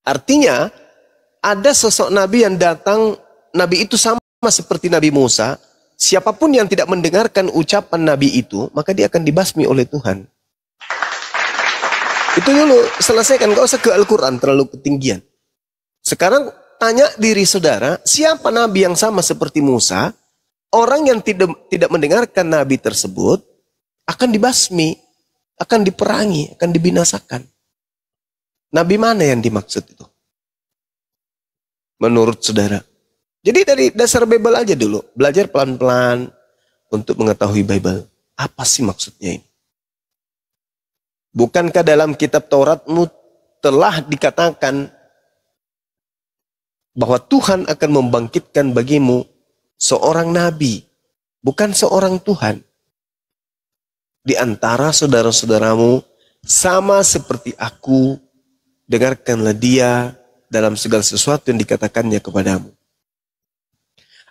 Artinya, ada sosok nabi yang datang, nabi itu sama seperti Nabi Musa. Siapapun yang tidak mendengarkan ucapan nabi itu, maka dia akan dibasmi oleh Tuhan. Itu dulu, selesaikan, gak usah ke Al-Quran terlalu ketinggian. Sekarang tanya diri saudara, siapa nabi yang sama seperti Musa? Orang yang tidak mendengarkan nabi tersebut akan dibasmi, akan diperangi, akan dibinasakan. Nabi mana yang dimaksud itu? Menurut saudara. Jadi dari dasar Bible aja dulu. Belajar pelan-pelan untuk mengetahui Bible. Apa sih maksudnya ini? Bukankah dalam kitab Tauratmu telah dikatakan bahwa Tuhan akan membangkitkan bagimu seorang nabi, bukan seorang Tuhan. Di antara saudara-saudaramu, sama seperti aku, dengarkanlah dia dalam segala sesuatu yang dikatakannya kepadamu.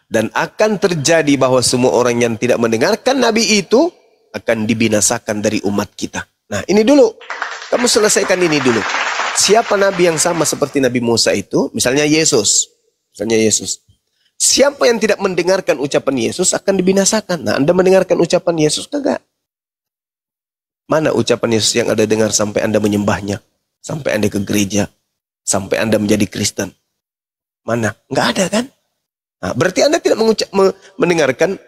Dan akan terjadi bahwa semua orang yang tidak mendengarkan nabi itu akan dibinasakan dari umat kita. Nah, ini dulu. Kamu selesaikan ini dulu. Siapa nabi yang sama seperti Nabi Musa itu? Misalnya Yesus. Siapa yang tidak mendengarkan ucapan Yesus akan dibinasakan. Nah, Anda mendengarkan ucapan Yesus kagak? Mana ucapan Yesus yang Anda dengar sampai Anda menyembahnya? Sampai Anda ke gereja? Sampai Anda menjadi Kristen? Mana? Nggak ada kan? Nah, berarti Anda tidak mendengarkan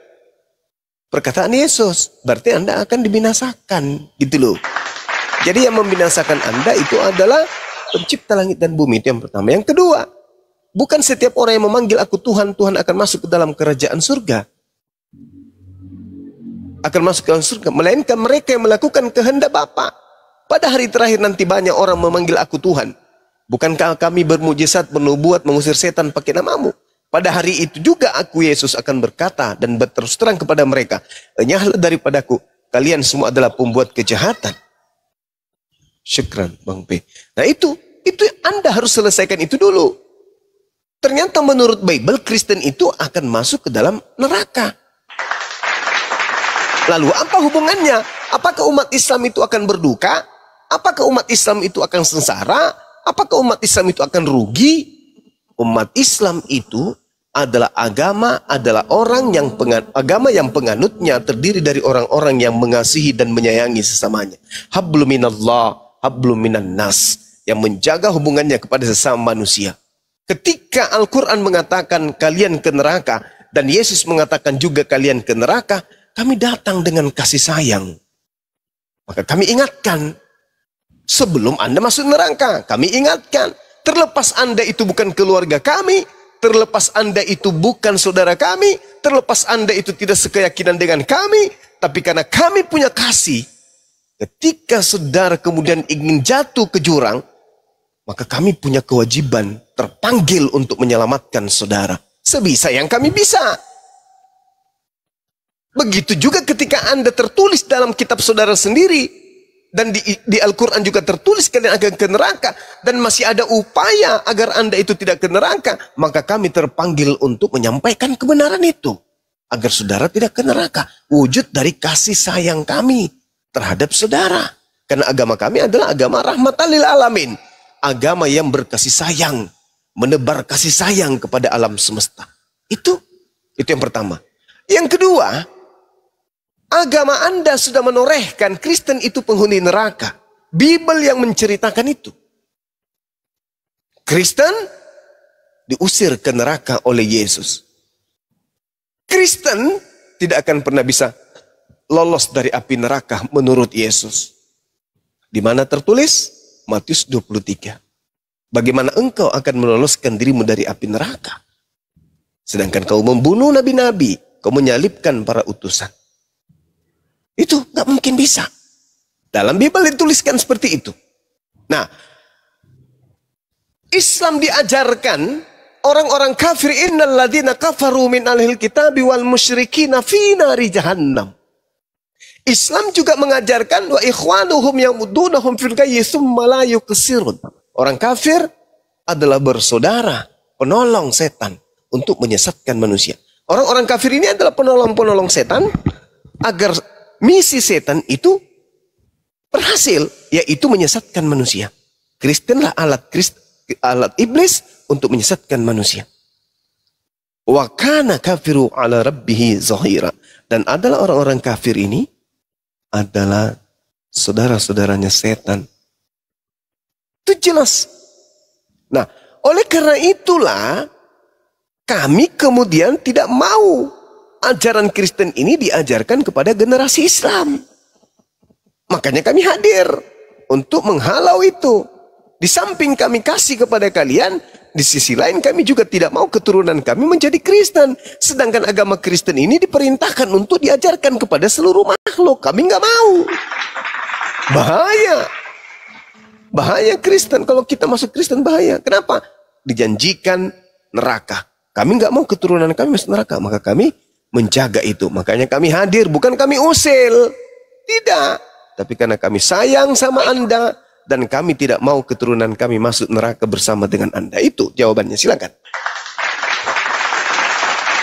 perkataan Yesus. Berarti Anda akan dibinasakan, gitu loh. Jadi yang membinasakan Anda itu adalah pencipta langit dan bumi, itu yang pertama. Yang kedua, bukan setiap orang yang memanggil aku Tuhan, Tuhan akan masuk ke dalam kerajaan surga. Akan masuk ke dalam surga, melainkan mereka yang melakukan kehendak Bapa. Pada hari terakhir nanti banyak orang memanggil aku Tuhan. Bukankah kami bermujizat, bernubuat, mengusir setan pakai namamu? Pada hari itu juga aku Yesus akan berkata dan berterus terang kepada mereka, enyahlah daripadaku, kalian semua adalah pembuat kejahatan. Syukran Bang P. Nah itu Anda harus selesaikan itu dulu. Ternyata menurut Bible, Kristen itu akan masuk ke dalam neraka. Lalu apa hubungannya? Apakah umat Islam itu akan berduka? Apakah umat Islam itu akan sengsara? Apakah umat Islam itu akan rugi? Umat Islam itu adalah agama yang penganutnya terdiri dari orang-orang yang mengasihi dan menyayangi sesamanya. Hablum minallah, hablum minan nas, yang menjaga hubungannya kepada sesama manusia. Ketika Al-Quran mengatakan kalian ke neraka, dan Yesus mengatakan juga kalian ke neraka, kami datang dengan kasih sayang. Maka kami ingatkan, sebelum Anda masuk neraka, kami ingatkan, terlepas Anda itu bukan keluarga kami, terlepas Anda itu bukan saudara kami, terlepas Anda itu tidak sekeyakinan dengan kami, tapi karena kami punya kasih, ketika saudara kemudian ingin jatuh ke jurang, maka kami punya kewajiban terpanggil untuk menyelamatkan saudara. Sebisa yang kami bisa. Begitu juga ketika Anda tertulis dalam kitab saudara sendiri, dan di Al-Quran juga tertulis kalian akan ke neraka, dan masih ada upaya agar Anda itu tidak ke neraka, maka kami terpanggil untuk menyampaikan kebenaran itu, agar saudara tidak ke neraka. Wujud dari kasih sayang kami terhadap saudara. Karena agama kami adalah agama rahmatan lil alamin. Agama yang berkasih sayang, menebar kasih sayang kepada alam semesta. Itu yang pertama. Yang kedua, agama Anda sudah menorehkan Kristen itu penghuni neraka. Bible yang menceritakan itu. Kristen diusir ke neraka oleh Yesus. Kristen tidak akan pernah bisa lolos dari api neraka menurut Yesus. Di mana tertulis? Matius 23. Bagaimana engkau akan meloloskan dirimu dari api neraka? Sedangkan kau membunuh nabi-nabi, kau menyalibkan para utusan. Itu nggak mungkin bisa. Dalam Bible dituliskan seperti itu. Nah, Islam diajarkan orang-orang kafir, innal ladzina kafaru min ahlil kitabi wal musyrikina fi nari jahannam. Islam juga mengajarkan wa ikhwanuhum yamudunahum fil ghayyi tsumma la yuqsirun. Orang kafir adalah bersaudara, penolong setan untuk menyesatkan manusia. Orang-orang kafir ini adalah penolong-penolong setan agar misi setan itu berhasil, yaitu menyesatkan manusia. Kristenlah alat iblis untuk menyesatkan manusia. Wa kana kafiru ala rabbihi zahira. Dan adalah orang-orang kafir ini adalah saudara-saudaranya setan. Itu jelas. Nah, oleh karena itulah kami kemudian tidak mau ajaran Kristen ini diajarkan kepada generasi Islam. Makanya kami hadir untuk menghalau itu. Di samping kami kasih kepada kalian, di sisi lain kami juga tidak mau keturunan kami menjadi Kristen. Sedangkan agama Kristen ini diperintahkan untuk diajarkan kepada seluruh makhluk. Kami nggak mau. Bahaya. Bahaya Kristen. Kalau kita masuk Kristen bahaya. Kenapa? Dijanjikan neraka. Kami nggak mau keturunan kami masuk neraka. Maka kami menjaga itu. Makanya kami hadir. Bukan kami usil. Tidak. Tapi karena kami sayang sama Anda. Dan kami tidak mau keturunan kami masuk neraka bersama dengan Anda. Itu jawabannya. Silakan.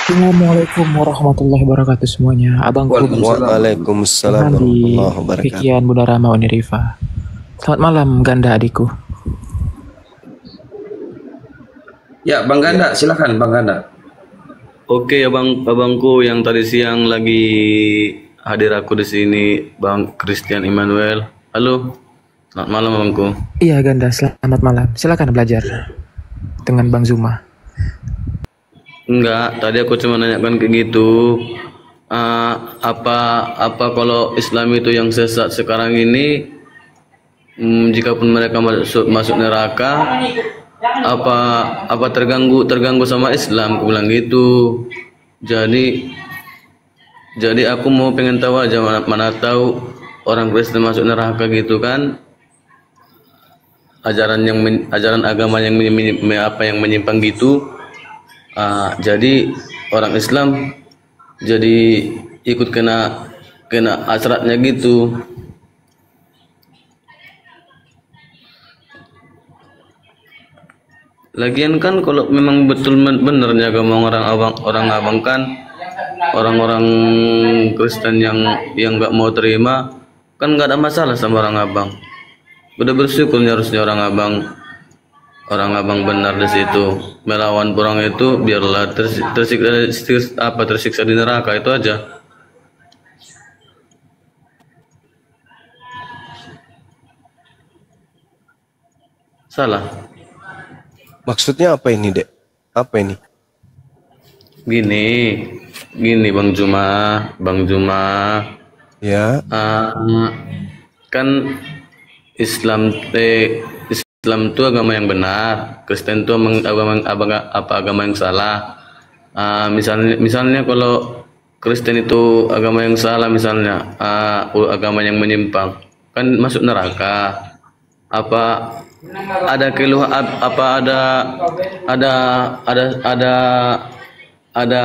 Assalamualaikum warahmatullahi wabarakatuh semuanya. Abangku Waalaikumsalam warahmatullahi wabarakatuh. Pikian Bunda Rama Uni Rifa. Selamat malam Ganda adikku. Ya Bang Ganda, silakan Bang Ganda. Oke, abangku yang tadi siang lagi hadir aku di sini, Bang Christian Emmanuel. Halo. Selamat malam abangku. Iya Ganda, selamat malam. Silakan belajar dengan Bang Zuma. Enggak, tadi aku cuma nanyakan kayak gitu. apa kalau Islam itu yang sesat sekarang ini, jikapun mereka masuk neraka, apa terganggu sama Islam, aku bilang gitu. Jadi aku mau pengen tahu aja, mana tahu orang Kristen masuk neraka gitu kan, ajaran agama yang menyimpang gitu. Jadi orang Islam jadi ikut kena asratnya gitu. Lagian kan kalau memang betul benernya agama orang abang kan, orang-orang Kristen yang nggak mau terima kan nggak ada masalah sama orang abang. Udah bersyukurnya harusnya orang abang benar di situ, melawan orang itu biarlah tersiksa di neraka, itu aja. Salah. Maksudnya apa ini, Dek? Apa ini? Gini Bang Juma. Ya. Kan Islam itu agama yang benar, Kristen itu agama yang salah. Misalnya kalau Kristen itu agama yang salah, misalnya agama yang menyimpang, kan masuk neraka. Apa ada keluhan? Apa ada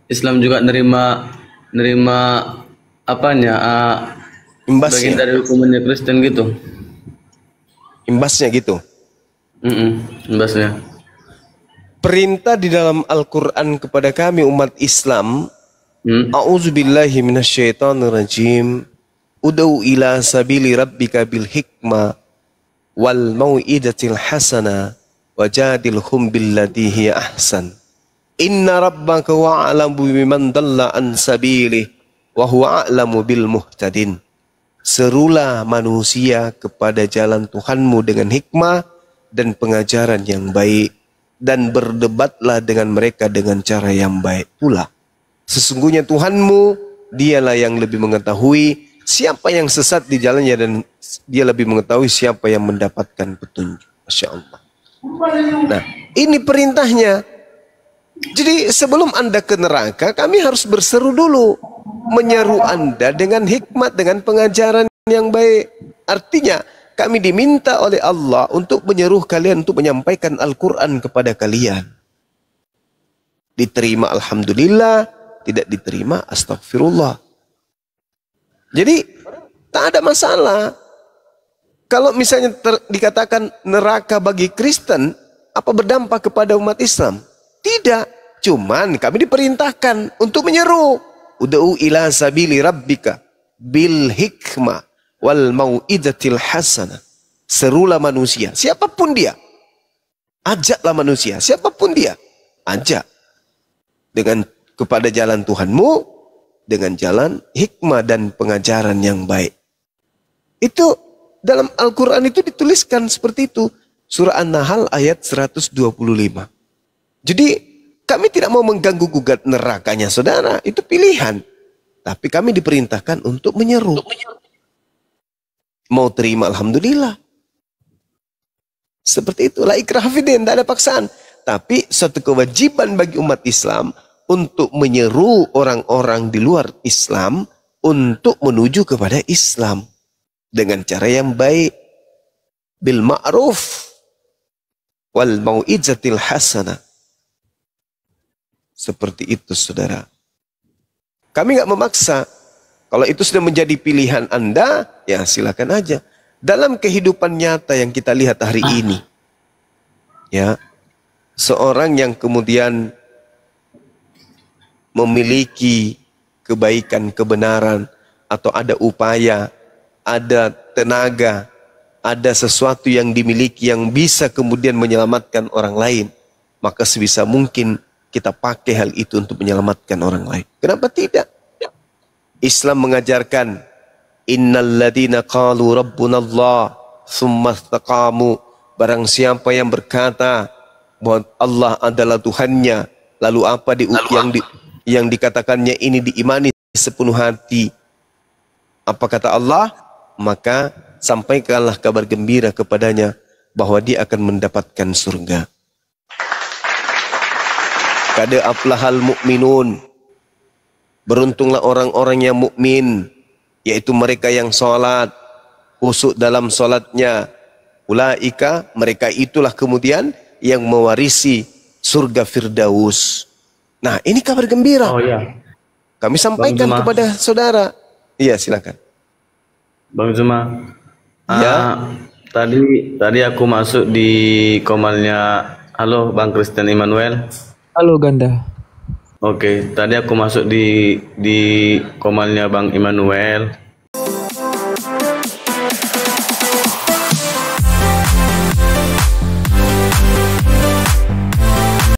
Islam juga nerima apanya? Bagian dari hukumannya Kristen gitu. Imbasnya gitu. Imbasnya. Perintah di dalam Al-Quran kepada kami umat Islam, A'udzubillahi minasyaitonirrajim, ud'u ila sabili rabbika bil hikmah wal mau'idatil hasana wajadilhum billati hiya ahsan. Inna rabbaka wa'alamu biman dalla an sabilih wa huwa a'lamu bil muhtadin. Serulah manusia kepada jalan Tuhanmu dengan hikmah dan pengajaran yang baik, dan berdebatlah dengan mereka dengan cara yang baik pula. Sesungguhnya Tuhanmu, dialah yang lebih mengetahui siapa yang sesat di jalannya, dan dia lebih mengetahui siapa yang mendapatkan petunjuk. Masya Allah. Nah, ini perintahnya. Jadi sebelum Anda ke neraka, kami harus berseru dulu, menyeru Anda dengan hikmat, dengan pengajaran yang baik. Artinya kami diminta oleh Allah untuk menyeru kalian untuk menyampaikan Al-Quran kepada kalian. Diterima alhamdulillah, tidak diterima astagfirullah. Jadi tak ada masalah. Kalau misalnya dikatakan neraka bagi Kristen, apa berdampak kepada umat Islam? Tidak, cuman kami diperintahkan untuk menyeru, ud'u ila sabili rabbika bil hikmah wal mau'idatil hasanah. Serulah manusia, siapapun dia. Ajaklah manusia, siapapun dia. Ajak dengan kepada jalan Tuhanmu, dengan jalan hikmah dan pengajaran yang baik. Itu dalam Al-Quran itu dituliskan seperti itu. Surah An-Nahl ayat 125. Jadi kami tidak mau mengganggu gugat nerakanya saudara, itu pilihan. Tapi kami diperintahkan untuk menyeru. Mau terima alhamdulillah. Seperti itu, la ikraha fiddin, tidak ada paksaan. Tapi suatu kewajiban bagi umat Islam untuk menyeru orang-orang di luar Islam untuk menuju kepada Islam dengan cara yang baik, bil ma'ruf wal mau'izatil hasanah. Seperti itu saudara. Kami nggak memaksa. Kalau itu sudah menjadi pilihan Anda, ya silakan aja. Dalam kehidupan nyata yang kita lihat hari ini, ya, seorang yang kemudian memiliki kebaikan, kebenaran, atau ada upaya, ada tenaga, ada sesuatu yang dimiliki yang bisa kemudian menyelamatkan orang lain, maka sebisa mungkin kita pakai hal itu untuk menyelamatkan orang lain. Kenapa tidak? Islam mengajarkan, innal ladina qalu rabbunallah tsumma istaqamu, barang siapa yang berkata bahwa Allah adalah Tuhannya, lalu apa yang dikatakannya ini diimani sepenuh hati. Apa kata Allah? Maka sampaikanlah kabar gembira kepadanya bahwa dia akan mendapatkan surga. Qad aflahal mu'minun. Beruntunglah orang-orang yang mukmin, yaitu mereka yang salat, khusyuk dalam salatnya. Ulaika, mereka itulah kemudian yang mewarisi surga Firdaus. Nah, ini kabar gembira. Oh ya. Kami sampaikan kepada saudara. Iya, silakan. Bang Zuma. Ya. Tadi aku masuk di komalnya. Halo, Bang Christian Emmanuel. Halo Ganda. Oke, tadi aku masuk di komalnya Bang Emmanuel.